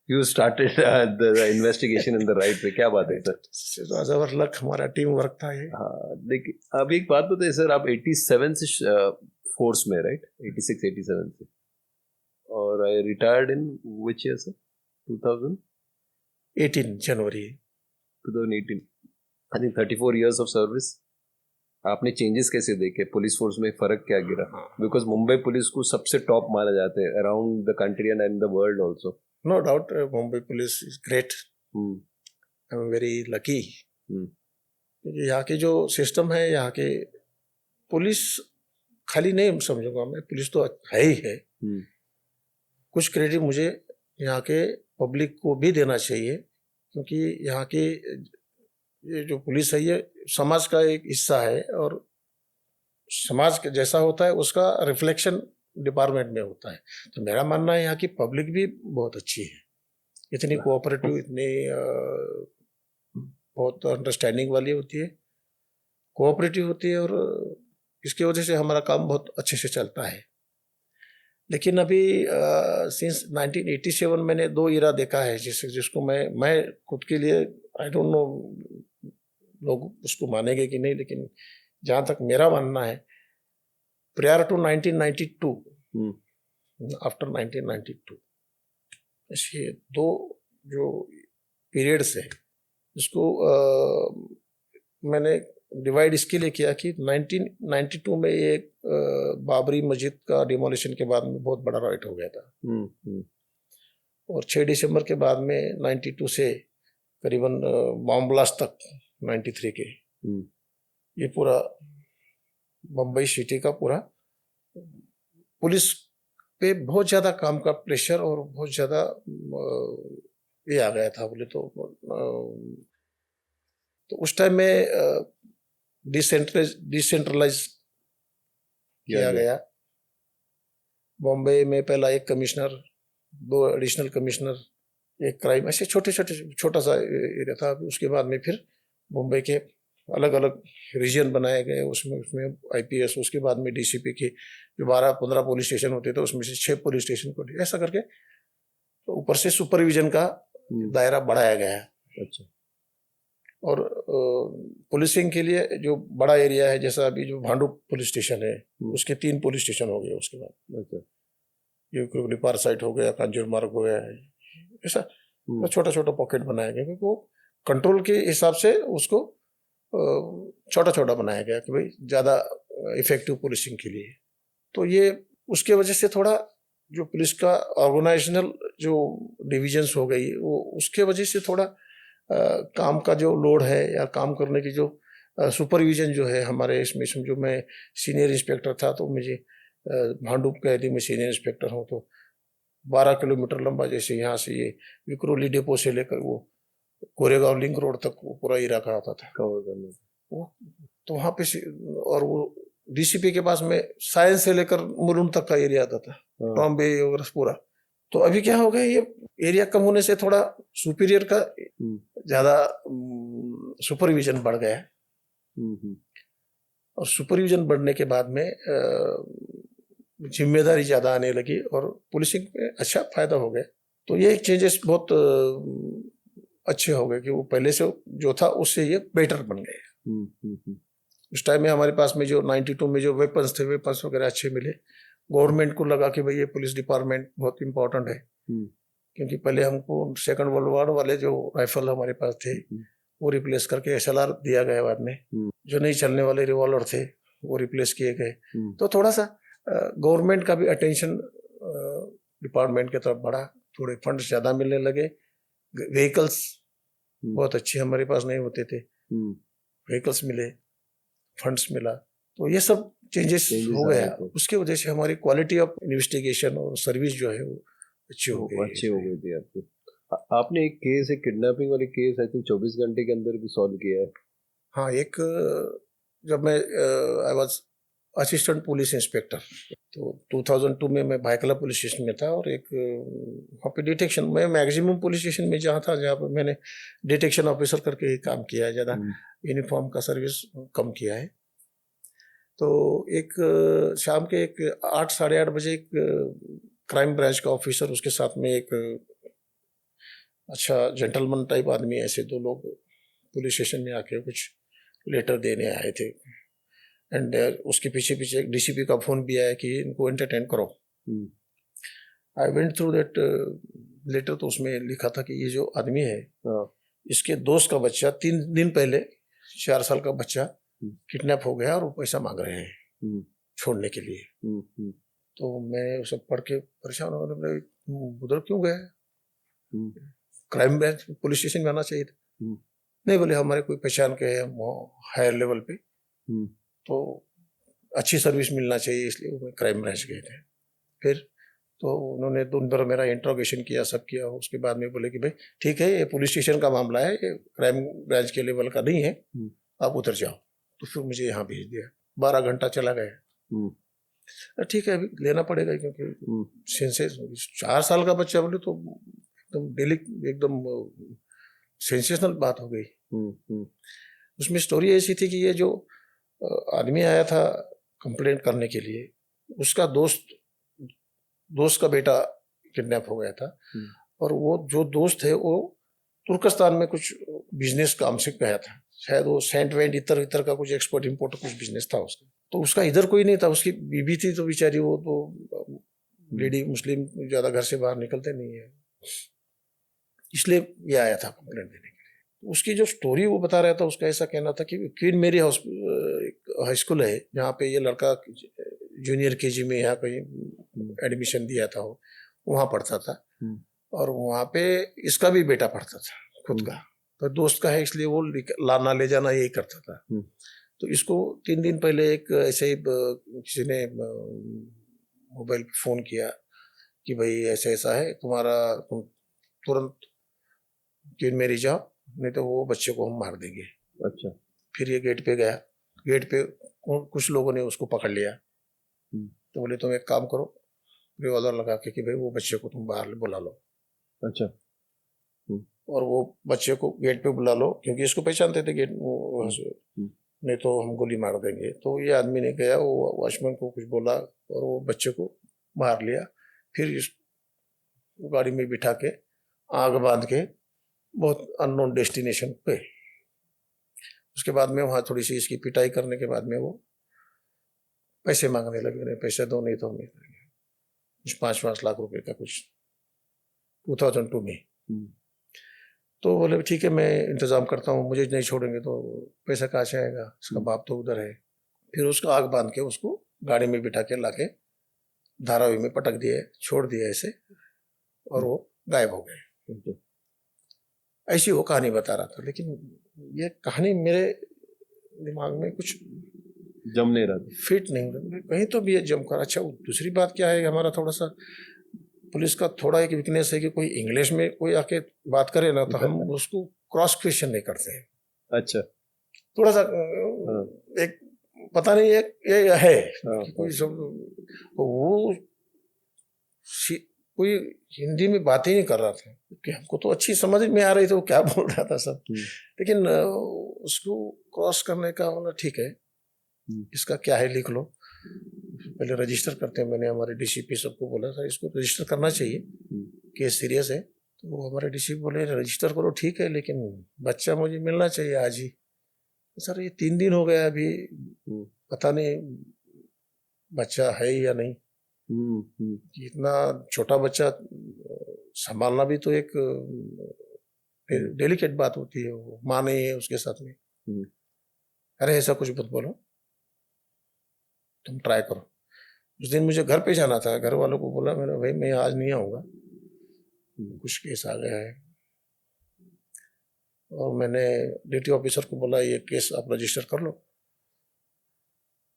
You started the investigation in the right way। क्या बात है सर? आवर लक, हमारा टीम वर्क था ये। हाँ, देखिए अब एक बात बताइए सर, आप 87 से फोर्स में, राइट? 86-87 से, और I retired in which year sir? 2018 जनवरी 2018। I think 34 years of service. आपने चेंजेस कैसे देखे? पुलिस फोर्स में फर्क क्या गिरा? बिकॉज मुंबई पुलिस को सबसे टॉप माना जाता है around the country and the world also. No doubt, Mumbai police is great. I'm very lucky. क्योंकि यहाँ के जो सिस्टम है, यहाँ के पुलिस खाली नहीं समझूंगा मैं, पुलिस तो है ही है। कुछ क्रेडिट मुझे यहाँ के पब्लिक को भी देना चाहिए, क्योंकि यहाँ की ये जो पुलिस है ये समाज का एक हिस्सा है और समाज के जैसा होता है उसका रिफ्लेक्शन डिपार्टमेंट में होता है। तो मेरा मानना है यहाँ की पब्लिक भी बहुत अच्छी है, इतनी कोऑपरेटिव, इतनी बहुत अंडरस्टैंडिंग वाली होती है, कोऑपरेटिव होती है, और इसकी वजह से हमारा काम बहुत अच्छे से चलता है। लेकिन अभी सिंस 1987 मैंने 2 इरा देखा है जिसको मैं खुद के लिए, आई डोंट नो लोग उसको मानेंगे कि नहीं, लेकिन जहाँ तक मेरा मानना है, prior to 1992, आफ्टर 1992, ऐसे 2 जो पीरियड्स है जिसको मैंने डिवाइड इसके लिए किया कि 1992 में एक बाबरी मस्जिद का डिमोलिशन के बाद में बहुत बड़ा राइट हो गया था, और 6 दिसंबर के बाद में 92 से करीबन बॉम्ब ब्लास्ट तक 93 के, ये पूरा बम्बई सिटी का पूरा पुलिस पे बहुत ज्यादा काम का प्रेशर और बहुत ज्यादा ये आ गया था बोले तो उस टाइम में डिसेंट्रलाइज किया गया। बॉम्बे में पहला एक कमिश्नर, 2 एडिशनल कमिश्नर, एक क्राइम, ऐसे छोटा सा एरिया था। उसके बाद में फिर मुंबई के अलग अलग रीजन बनाए गए, उसमें आईपीएस, उसके बाद में डीसीपी की जो 12-15 पुलिस स्टेशन होते थे उसमें से 6 पुलिस स्टेशन को, ऐसा करके तो ऊपर से सुपरविजन का दायरा बढ़ाया गया है। अच्छा। और पुलिसिंग के लिए जो बड़ा एरिया है, जैसा अभी जो भांडुप पुलिस स्टेशन है उसके 3 पुलिस स्टेशन हो गए उसके बाद। अच्छा। ये लिपार साइट हो गया, कांजूर मार्ग हो गया है, ऐसा छोटा छोटा पॉकेट बनाया गया क्योंकि वो कंट्रोल के हिसाब से उसको छोटा छोटा बनाया गया कि भाई ज्यादा इफेक्टिव पुलिसिंग के लिए। तो ये उसके वजह से थोड़ा जो पुलिस का ऑर्गेनाइजेशनल जो डिविजन्स हो गई, वो उसके वजह से थोड़ा काम का जो लोड है या काम करने की जो सुपरविजन जो है हमारे इसमें, जो मैं सीनियर इंस्पेक्टर था तो मुझे भांडुप कह दी मैं सीनियर इंस्पेक्टर हूँ, तो 12 किलोमीटर लंबा, जैसे यहाँ से ये विक्रोली डिपो से लेकर वो कोरेगांव लिंक रोड तक वो पूरा इलाका आता था वो, तो वहाँ पे और वो डीसीपी के पास में साइंस से लेकर मुलुंड तक का एरिया आता था, टॉम्बे वगैरह पूरा। तो अभी क्या हो गया, ये एरिया कम होने से थोड़ा सुपीरियर का ज्यादा सुपरविजन बढ़ गया। और सुपरविजन बढ़ने के बाद में जिम्मेदारी ज्यादा आने लगी और पुलिसिंग में अच्छा फायदा हो गया। तो ये चेंजेस बहुत अच्छे हो गए कि वो पहले से जो था उससे ये बेटर बन गए। उस टाइम में हमारे पास में जो 92 में जो वेपन्स थे, वेपन्स वगैरह अच्छे मिले। गवर्नमेंट को लगा कि भाई ये पुलिस डिपार्टमेंट बहुत इंपॉर्टेंट है, क्योंकि पहले हमको 2nd वर्ल्ड वॉर वाले जो राइफल हमारे पास थे वो रिप्लेस करके एसएलआर दिया गया बाद में। जो नहीं चलने वाले रिवॉल्वर थे वो रिप्लेस किए गए। तो थोड़ा सा गवर्नमेंट का भी अटेंशन डिपार्टमेंट की तरफ बढ़ा, थोड़े फंड्स ज्यादा मिलने लगे। व्हीकल्स बहुत अच्छे हमारे पास नहीं होते थे, व्हीकल्स मिले, फंड्स मिला, तो ये सब चेंजेस हो गया। उसके वजह से हमारी क्वालिटी ऑफ इन्वेस्टिगेशन और सर्विस जो है वो अच्छी हो गई थी आपकी। आपने एक केस, एक किडनैपिंग वाली केस आई थिंक 24 घंटे के अंदर भी सॉल्व किया है। हाँ, एक जब मैं I was assistant police inspector, तो 2002 में मैं भायखला पुलिस स्टेशन में था और एक वहाँ पे डिटेक्शन, मैं मैक्सिमम पुलिस स्टेशन में जहाँ पर मैंने डिटेक्शन ऑफिसर करके ही काम किया है, ज़्यादा यूनिफॉर्म का सर्विस कम किया है। तो एक शाम के 8 साढ़े 8 बजे एक क्राइम ब्रांच का ऑफिसर, उसके साथ में एक अच्छा जेंटलमैन टाइप आदमी, ऐसे 2 लोग पुलिस स्टेशन में आके कुछ लेटर देने आए थे। एंड उसके पीछे पीछे एक डीसीपी का फोन भी आया कि इनको एंटरटेन करो। I went through that letter, तो उसमें लिखा था कि ये जो आदमी है इसके दोस्त का बच्चा 3 दिन पहले 4 साल का बच्चा किडनैप हो गया और वो पैसा मांग रहे हैं छोड़ने के लिए। तो मैं सब पढ़ के परेशान हो गया, उधर क्यों गया? क्राइम ब्रांच पुलिस स्टेशन में आना चाहिए था। नहीं, बोले हमारे कोई पहचान के हैं हायर लेवल पे, तो अच्छी सर्विस मिलना चाहिए, इसलिए वो क्राइम ब्रांच गए थे। फिर तो उन्होंने दिन भर मेरा इंट्रोगेशन किया, सब किया। उसके बाद में बोले कि भाई ठीक है, ये पुलिस स्टेशन का मामला है, ये क्राइम ब्रांच के लेवल का नहीं है, आप उतर जाओ। तो फिर मुझे यहाँ भेज दिया। 12 घंटा चला गया। ठीक है, अभी लेना पड़ेगा क्योंकि सेंसेस 4 साल का बच्चा बोले तो एकदम सेंसेशनल बात हो गई। उसमें स्टोरी ऐसी थी कि ये जो आदमी आया था कंप्लेंट करने के लिए, उसका दोस्त का बेटा किडनैप हो गया था। और वो जो दोस्त है वो तुर्कस्तान में कुछ बिजनेस काम से गया था, शायद वो सेंट वेंट इतर का कुछ एक्सपोर्ट इम्पोर्ट कुछ बिजनेस था उसका। तो उसका इधर कोई नहीं था, उसकी बीबी थी, तो बेचारी वो तो लेडी मुस्लिम ज्यादा घर से बाहर निकलते नहीं है, इसलिए ये आया था कंप्लेंट देने के लिए। उसकी जो स्टोरी वो बता रहा था, उसका ऐसा कहना था कि क्वीन मेरी हाई स्कूल है जहाँ पे ये लड़का जूनियर केजी में यहाँ कहीं एडमिशन दिया था, वो वहाँ पढ़ता था। और वहाँ पे इसका भी बेटा पढ़ता था खुद का। तो दोस्त का है इसलिए वो लाना ले जाना यही करता था। तो इसको 3 दिन पहले एक ऐसे ही किसी ने मोबाइल पे फोन किया कि भाई ऐसा ऐसा है तुम्हारा, तुम तुरंत ट्रेन में जाओ नहीं तो वो बच्चे को हम मार देंगे। अच्छा। फिर ये गेट पे गया, गेट पे कुछ लोगों ने उसको पकड़ लिया। तो बोले तुम एक काम करो, रिवॉल्वर लगा के कि भाई वो बच्चे को तुम बाहर बुला लो। अच्छा। और वो बच्चे को गेट पे बुला लो, क्योंकि इसको पहचानते थे गेट वहां से, नहीं तो हम गोली मार देंगे। तो ये आदमी ने गया, वो वॉचमैन को कुछ बोला और वो बच्चे को मार लिया। फिर इस गाड़ी में बिठा के आग बांध के बहुत अननोन डेस्टिनेशन पे, उसके बाद में वहाँ थोड़ी सी इसकी पिटाई करने के बाद में वो पैसे मांगने लगे, नहीं पैसे दो नहीं तो हम नहीं करेंगे। कुछ 5 लाख रुपए का कुछ 2002 में। तो बोले ठीक है मैं इंतजाम करता हूँ, मुझे नहीं छोड़ेंगे तो पैसा कहाँ से आएगा, उसका बाप तो उधर है। फिर उसका आग बांध के उसको गाड़ी में बिठा के लाके धारावी में पटक दिए, छोड़ दिया ऐसे, और वो गायब हो गए। ऐसी वो कहानी बता रहा था, लेकिन ये कहानी मेरे दिमाग में कुछ जम नहीं रहा था, फिट नहीं रहा कहीं तो भी ये जम कर। अच्छा दूसरी बात क्या है, हमारा थोड़ा सा पुलिस का थोड़ा एक वीकनेस है कि कोई इंग्लिश में कोई आके बात करे ना तो हम उसको क्रॉस क्वेश्चन नहीं करते हैं। अच्छा। थोड़ा सा एक पता नहीं ये है कि कोई सब वो कोई हिंदी में बात ही नहीं कर रहा था कि हमको तो अच्छी समझ में आ रही थी वो क्या बोल रहा था सब, लेकिन उसको क्रॉस करने का मतलब ठीक है, इसका क्या है लिख लो, पहले रजिस्टर करते हैं। मैंने हमारे डीसीपी सबको बोला था इसको रजिस्टर करना चाहिए, केस सीरियस है। तो वो हमारे डीसीपी बोले रजिस्टर करो ठीक है, लेकिन बच्चा मुझे मिलना चाहिए आज ही। सर ये 3 दिन हो गया अभी, पता नहीं बच्चा है या नहीं। इतना छोटा बच्चा संभालना भी तो एक डेलिकेट बात होती है, वो माँ नहीं है उसके साथ में। अरे ऐसा कुछ मत बोलो, तुम ट्राई करो। उस दिन मुझे घर पे जाना था, घर वालों को बोला मैंने भाई मैं आज नहीं आऊँगा, कुछ केस आ गया है। और मैंने ड्यूटी ऑफिसर को बोला ये केस आप रजिस्टर कर लो,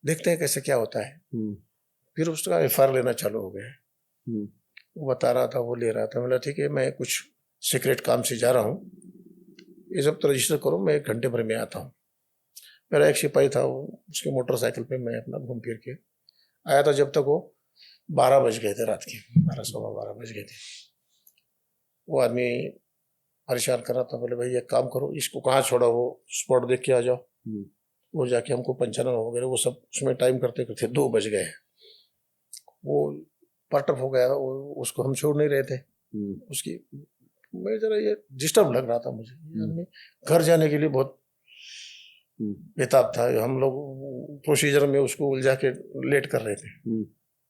देखते हैं कैसे क्या होता है। फिर उसका एफआईआर लेना चालू हो गया। वो बता रहा था, वो ले रहा था। बोला ठीक है मैं कुछ सीक्रेट काम से जा रहा हूँ, ये सब तो रजिस्टर करो, मैं 1 घंटे भर में आता हूँ। मेरा एक सिपाही था, वो उसके मोटरसाइकिल पे मैं अपना घूम फिर के आया था। जब तक वो 12 बज गए थे, रात के 12 सवा 12 बज गए थे। वो आदमी परेशान कर रहा था, बोले भाई एक काम करो, इसको कहाँ छोड़ा, वो स्पॉट देख के आ जाओ। वो जाके हमको पंचानन वगैरह वो सब उसमें टाइम करते करते 2 बज गए। वो पर्टअप हो गया, उसको हम छोड़ नहीं रहे थे। उसकी मैं जरा ये डिस्टर्ब लग रहा था मुझे, आदमी घर जाने के लिए बहुत बेताब था। हम लोग प्रोसीजर में उसको उलझा के लेट कर रहे थे।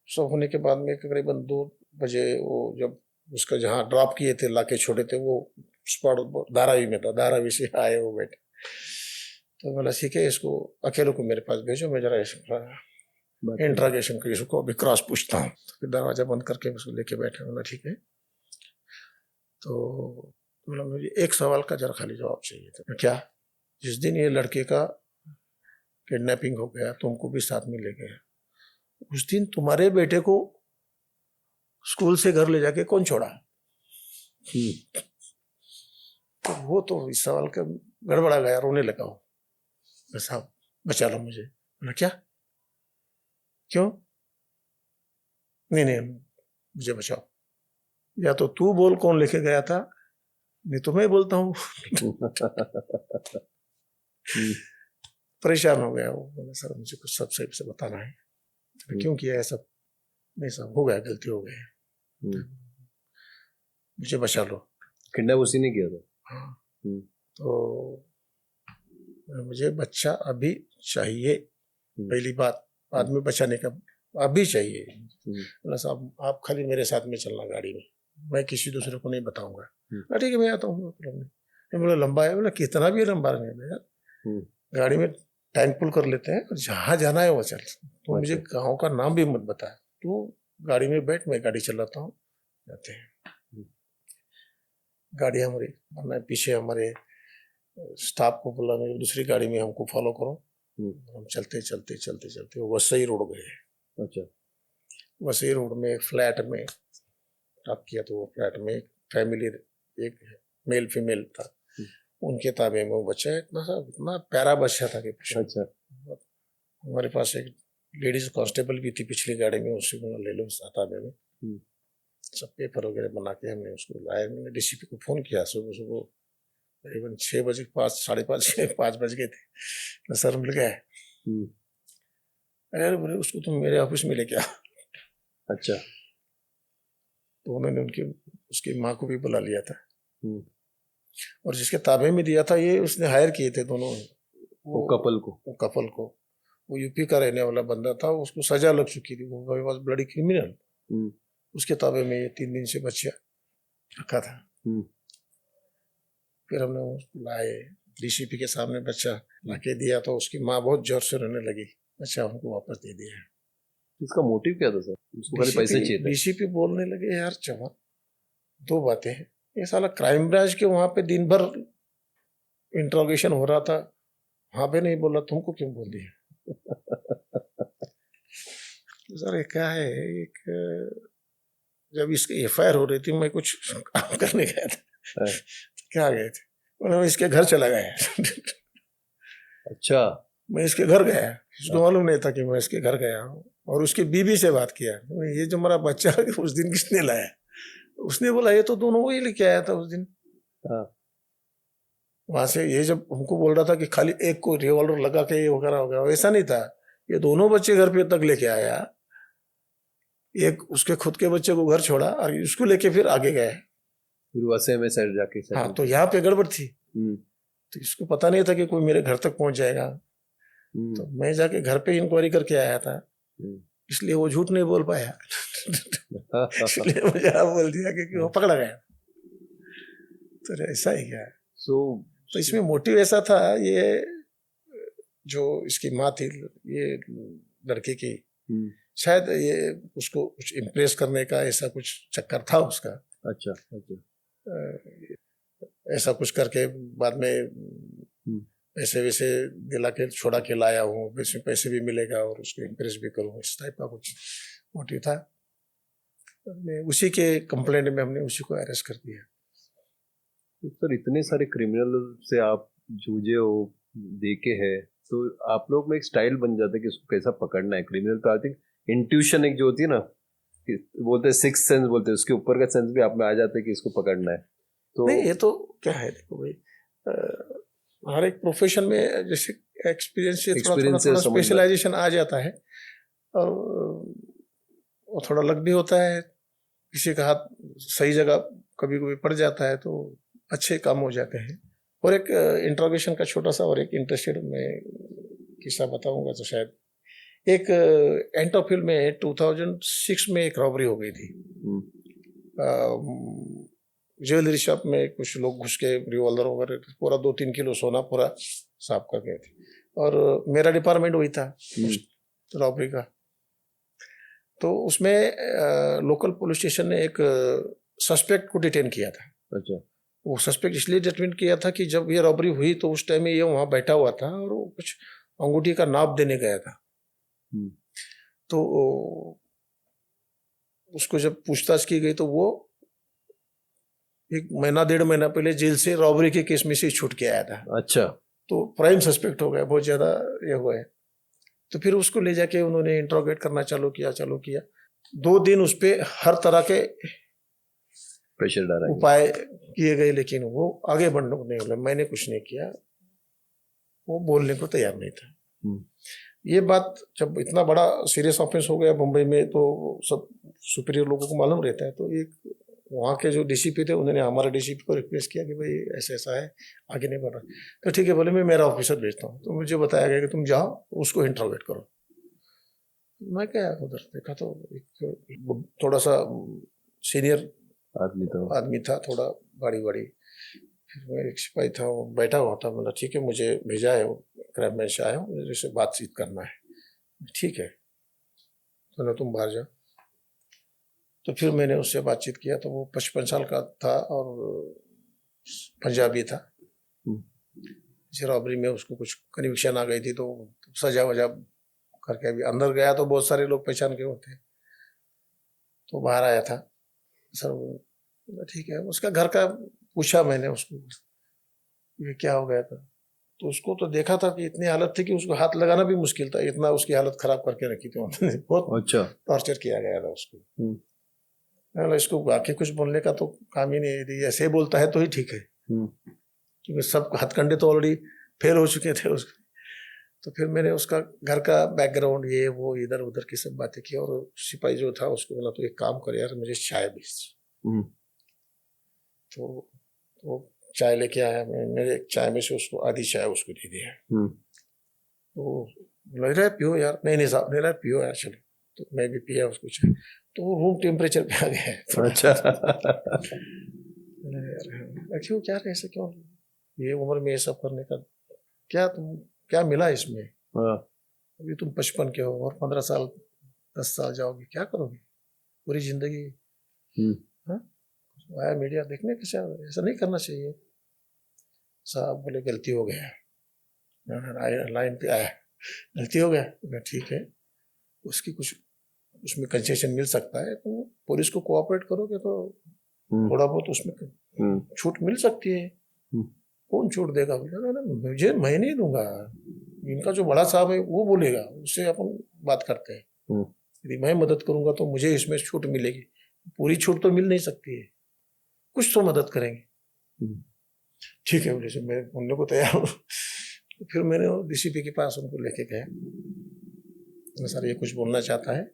सब होने के बाद में करीबन 2 बजे वो जब उसका जहाँ ड्रॉप किए थे लाके छोड़े थे, वो स्पॉट धारावी में था, धारावी से आए वो बैठे। तो बोला ठीक है इसको अकेले को मेरे पास भेजो, मैं जरा इंट्रागेशन कर इसको अभी क्रॉस पूछता हूँ। तो फिर दरवाजा बंद करके उसको लेके बैठे। बोला ठीक है। तो बोला मुझे एक सवाल का जरा खाली जवाब चाहिए था। क्या? जिस दिन ये लड़के का किडनैपिंग हो गया, तुमको भी साथ में ले गया, उस दिन तुम्हारे बेटे को स्कूल से घर ले जाके कौन छोड़ा? तो वो तो इस सवाल का गड़बड़ा गया, रोने लगा वो। साहब बचा लो मुझे। बोला क्या? क्यों? नहीं मुझे बचाओ। या तो तू बोल कौन लेके गया था, नहीं तो मैं बोलता हूँ। परेशान हो गया वो। बोला सर मुझे कुछ सब सही से बताना है, क्यों किया है सब? नहीं सब हो गया, गलती हो गई, मुझे बचा लो। किडनैप उसी ने किया था? हाँ। तो मुझे बच्चा अभी चाहिए, पहली बात, बाद में बचाने का अभी चाहिए। बोला साहब आप खाली मेरे साथ में चलना गाड़ी में, मैं किसी दूसरे को नहीं बताऊंगा। ठीक है मैं आता हूँ। बोला लंबा है? बोला कितना भी लंबा नहीं यार, गाड़ी में टैंक पुल कर लेते हैं और जहाँ जाना है वो चल। तो मुझे गाँव का नाम भी मत बता, तू गाड़ी में बैठ, मैं गाड़ी चलाता हूँ, जाते हैं। गाड़ी हमारी पीछे हमारे स्टाफ को बोला मैं दूसरी गाड़ी में हमको फॉलो करो। हम्म। हम चलते चलते चलते चलते वो वसई रोड गए। अच्छा। वसई रोड में एक फ्लैट में टॉप किया, तो वो फ्लैट में एक फैमिली, एक मेल फीमेल था, उनके ताबे में वो बच्चा, इतना प्यारा बच्चा था कि पूछो। अच्छा। हमारे पास एक लेडीज कांस्टेबल भी थी पिछली गाड़ी में, उससे बोला ले लो ताबे में। सब पेपर वगैरह बना के हमने उसको लाया। मैंने डीसीपी को फोन किया सुबह सुबह करीबन 6 बजे, 5 बज गए थे। सर मिल गया है। अरे बोले उसको तुम मेरे ऑफिस में लेके आओ। अच्छा। तो उन्होंने उसकी माँ को भी बुला लिया था, और जिसके ताबे में दिया था ये उसने हायर किए थे दोनों, वो कपल को। वो यूपी का रहने वाला बंदा था, उसको सजा लग चुकी थी, वो वॉज ब्लडी क्रिमिनल। उसके ताबे में ये 3 दिन से बच्चा रखा था। फिर हमने उसको लाए, डीसीपी के सामने बच्चा लाके दिया, तो उसकी माँ बहुत जोर से रोने लगी। बच्चा उनको वापस दे दिया। इसका मोटिव क्या था सर? उसको खाली पैसे चाहिए थे। डीसीपी बोलने लगे यार जवान 2 बातें हैं, ये साला क्राइम ब्रांच के वहां पे दिन भर इंट्रोगेशन हो रहा था, वहां पे नहीं बोला, तुमको क्यों बोल दिया? तो सर क्या है, एक जब इसकी एफआईआर हो रही थी, मैं कुछ काम करने गया था। क्या गए थे? मैं इसके घर चला गया। अच्छा। मैं इसके घर गया, उसको मालूम नहीं था कि मैं इसके घर गया हूँ, और उसकी बीबी से बात किया, ये जो हमारा बच्चा उस दिन किसने लाया? उसने बोला ये तो दोनों वही लेके आया था उस दिन। वहां से ये जब हमको बोल रहा था कि खाली एक को रिवॉल्वर लगा के ये वगैरह हो गया, वैसा नहीं था, ये दोनों बच्चे घर पे तक लेके आया। एक उसके खुद के बच्चे को घर छोड़ा और उसको लेके फिर आगे गए, फिर वैसे में सर जाके। हाँ, तो यहाँ पे गड़बड़ थी। तो इसको पता नहीं था कि कोई मेरे घर तक पहुंच जाएगा। तो मैं जाके घर पे इंक्वायरी करके आया था, इसलिए वो झूठ नहीं बोल पाया। इसलिए मुझे बोल दिया कि वो पकड़ा गया। तो ऐसा ही क्या? तो इसमें मोटिव ऐसा था, ये जो इसकी माँ थी, ये लड़के की, शायद ये उसको कुछ इम्प्रेस करने का ऐसा कुछ चक्कर था उसका। अच्छा। ऐसा कुछ करके बाद में पैसे वैसे दिला के छोड़ा के लाया हूँ, इसमें पैसे भी मिलेगा और उसको इम्प्रेस भी करूँ, इस टाइप का कुछ मोटिव था। उसी के कंप्लेंट में हमने उसी को अरेस्ट कर दिया। तो सर इतने सारे क्रिमिनल से आप जूझे हो, देखे हैं, तो आप लोग में एक स्टाइल बन जाता है कि उसको कैसा पकड़ना है। क्रिमिनल तो आई थिंक इंट्यूशन एक जो होती है ना, बोलते हैं सिक्स सेंस बोलते हैं, उसके ऊपर का सेंस भी आप में आ जाता है कि इसको पकड़ना है। तो नहीं, ये तो क्या है, देखो भाई, हर एक प्रोफेशन में जैसे एक्सपीरियंस से थोड़ा स्पेशलाइजेशन आ जाता है, और वो थोड़ा लग भी होता है, किसी का हाथ सही जगह कभी कभी पड़ जाता है, तो अच्छे काम हो जाते हैं। और एक इंट्रोगेशन का छोटा सा और एक इंटरेस्टेड मैं किस्सा बताऊंगा। तो शायद एक एंटोफिल में 2006 में एक रॉबरी हो गई थी। ज्वेलरी शॉप में कुछ लोग घुस के रिवॉल्वर वगैरह पूरा 2-3 किलो सोना पूरा साफ कर गए थे, और मेरा डिपार्टमेंट वही था रॉबरी का। तो उसमें लोकल पुलिस स्टेशन ने एक सस्पेक्ट को डिटेन किया था। अच्छा। वो सस्पेक्ट इसलिए डिटेन किया था कि जब ये रॉबरी हुई तो उस टाइम में ये वहाँ बैठा हुआ था, और वो कुछ अंगूठी का नाप देने गया था। तो उसको जब पूछताछ की गई तो वो 1-1.5 महीना पहले जेल से रॉबरी के केस में से छूट के आया था। अच्छा। तो प्राइम सस्पेक्ट हो गया, बहुत ज्यादा ये हुआ है। तो फिर उसको ले जाके उन्होंने इंट्रोगेट करना चालू किया। 2 दिन उस पर हर तरह के प्रेशर डाला, उपाय किए गए, लेकिन वो आगे बढ़ने को नहीं बोला। मैंने कुछ नहीं किया, वो बोलने को तैयार नहीं था। ये बात जब इतना बड़ा सीरियस ऑफेंस हो गया मुंबई में, तो सब सुपीरियर लोगों को मालूम रहता है। तो एक वहाँ के जो डीसीपी थे, उन्होंने हमारे डीसीपी को रिक्वेस्ट किया कि भाई ऐसा ऐसा है, आगे नहीं बढ़ रहा। तो ठीक है, बोले मैं मेरा ऑफिसर भेजता हूँ। तो मुझे बताया गया कि तुम जाओ उसको इंट्रोगेट करो। मैं क्या उधर देखा तो एक थोड़ा सा सीनियर आदमी था, थोड़ा बड़ी। फिर मैं एक सिपाही था, वो बैठा हुआ था। मतलब ठीक है, मुझे भेजा है, क्राइम ब्रांच से आया हूँ, मुझे इससे बातचीत करना है। ठीक है, तो ना तुम बाहर जाओ। तो फिर मैंने उससे बातचीत किया। तो वो 55 साल का था और पंजाबी था। जैसे रॉबरी में उसको कुछ कन्विक्शन आ गई थी तो सजा वजा करके अभी अंदर गया तो बहुत सारे लोग पहचान के होते हैं, तो बाहर आया था सर। बोला, ठीक है। उसका घर का पूछा मैंने उसको, ये क्या हो गया था, तो उसको तो देखा था कि इतनी हालत थी कि उसको हाथ लगाना भी मुश्किल था, इतना उसकी हालत खराब करके रखी थी उन्होंने। बहुत अच्छा। टॉर्चर किया गया था उसको। मैंने इसको बाकी कुछ बोलने का तो काम ही नहीं है, यदि ऐसे बोलता है तो ही ठीक है, क्योंकि सब हथकंडे तो ऑलरेडी फेल हो चुके थे उसके। तो फिर मैंने उसका घर का बैकग्राउंड, ये वो इधर उधर की सब बातें की, और सिपाही जो था उसको बोला तो एक काम कर यार, मुझे चाय भेज। तो वो चाय लेके आया, मेरे चाय में से उसको आधी चाय उसको दे दिया। तो लग रहा है पियो यार, नहीं साहब नहीं रहा, पियो यार चलो। तो मैं भी पिया उसको चाय, तो वो रूम टेम्परेचर पे आ गया है। अच्छा। क्यों, क्या ऐसे क्यों, ये उम्र में ये सब करने का क्या, तुम क्या मिला इसमें? अभी तुम 55 के हो और 15 साल 10 साल जाओगे, क्या करोगे पूरी जिंदगी? आया मीडिया देखने के, ऐसा नहीं करना चाहिए साहब। बोले गलती हो गया, लाइन पे आया, गलती हो गया, ठीक है, उसकी कुछ उसमें कंसेशन मिल सकता है, तो पुलिस को कोऑपरेट करोगे तो थोड़ा बहुत उसमें छूट मिल सकती है। कौन छूट देगा? मुझे, मैं नहीं दूंगा, इनका जो बड़ा साहब है वो बोलेगा, उससे अपन बात करते हैं। यदि मैं मदद करूंगा तो मुझे इसमें छूट मिलेगी, पूरी छूट तो मिल नहीं सकती है, कुछ तो मदद करेंगे। ठीक है बोले, मैं बोलने को तैयार हूँ। तो फिर मैंने डीसीपी के पास उनको लेके गया, सर ये कुछ बोलना चाहता है,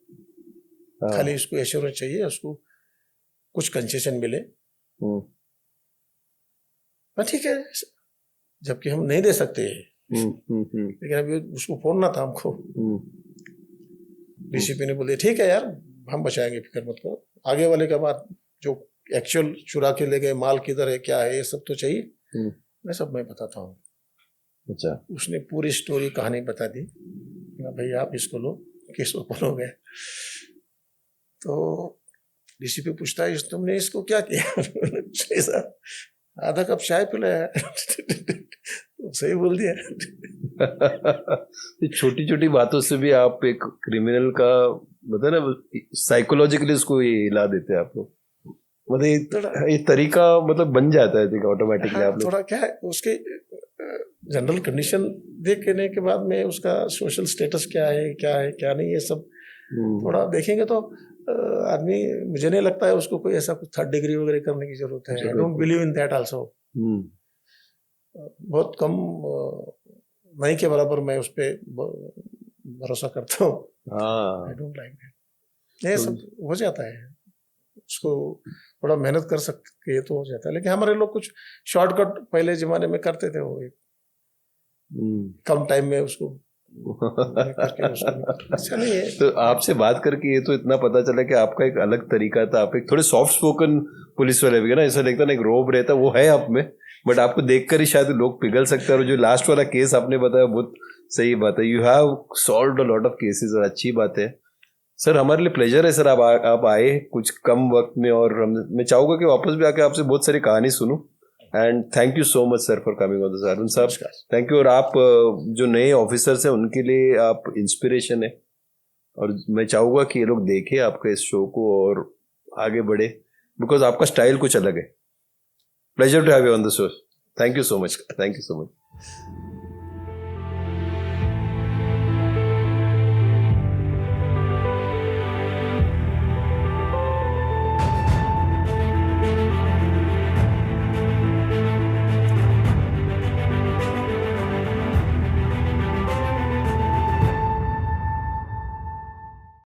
खाली इसको एश्योरेंस चाहिए, उसको कुछ कंसेशन मिले। ठीक है, जबकि हम नहीं दे सकते, लेकिन अभी उसको फोड़ना था हमको। डीसीपी ने बोले ठीक है यार, हम बचाएंगे, फिक्र मत करो, आगे वाले का बात, जो एक्चुअल चुरा के ले गए माल किधर है क्या है ये सब तो चाहिए, मैं सब मैं बताता हूँ। अच्छा। उसने पूरी स्टोरी कहानी बता दी, भाई आप इसको लो, केस ओपन हो गया। तो डीसीपी पूछता है तुमने इसको क्या किया? आधा कप चाय पिलाया। तो सही बोल दिया। छोटी छोटी बातों से भी आप एक क्रिमिनल का मतलब ना साइकोलॉजिकली उसको ये हिला देते हैं आप लोग, मतलब ये तरीका मतलब बन जाता है ऑटोमेटिकली। आप थोड़ा क्या है उसके जनरल कंडीशन देखने के बाद में उसका सोशल स्टेटस क्या है क्या नहीं, ये सब थोड़ा देखेंगे तो आदमी, मुझे नहीं लगता है उसको कोई ऐसा कुछ 3rd डिग्री वगैरह करने की जरूरत है। I don't believe in that also. बहुत कम, नहीं के बराबर मैं उस पर भरोसा करता हूँ। I don't like that. ये सब हो जाता है, उसको थोड़ा मेहनत कर सके तो हो जाता है, लेकिन हमारे लोग कुछ शॉर्टकट पहले जमाने में करते थे, वो कम टाइम में उसको अच्छा नहीं है। तो आपसे बात करके ये तो इतना पता चला कि आपका एक अलग तरीका था, आप एक थोड़े सॉफ्ट स्पोकन पुलिस वाले भी ना, ऐसा लगता ना एक रोब रहता वो है आप में, बट आपको देखकर ही शायद लोग पिघल सकते हैं। और जो लास्ट वाला केस आपने बताया बहुत सही बात है, you have solved a lot of cases, और अच्छी बात है सर। हमारे लिए प्लेजर है सर आप आए कुछ कम वक्त में, और मैं चाहूंगा कि वापस भी आके आपसे बहुत सारी कहानी सुनूं। And thank you so much sir for coming on this. Arun साहब थैंक यू। और आप जो नए ऑफिसर्स हैं उनके लिए आप इंस्पिरेशन है, और मैं चाहूंगा कि ये लोग देखें आपके इस शो को और आगे बढ़े, बिकॉज आपका स्टाइल कुछ अलग है। Pleasure to have you on the show. Thank you so much. Thank you so much.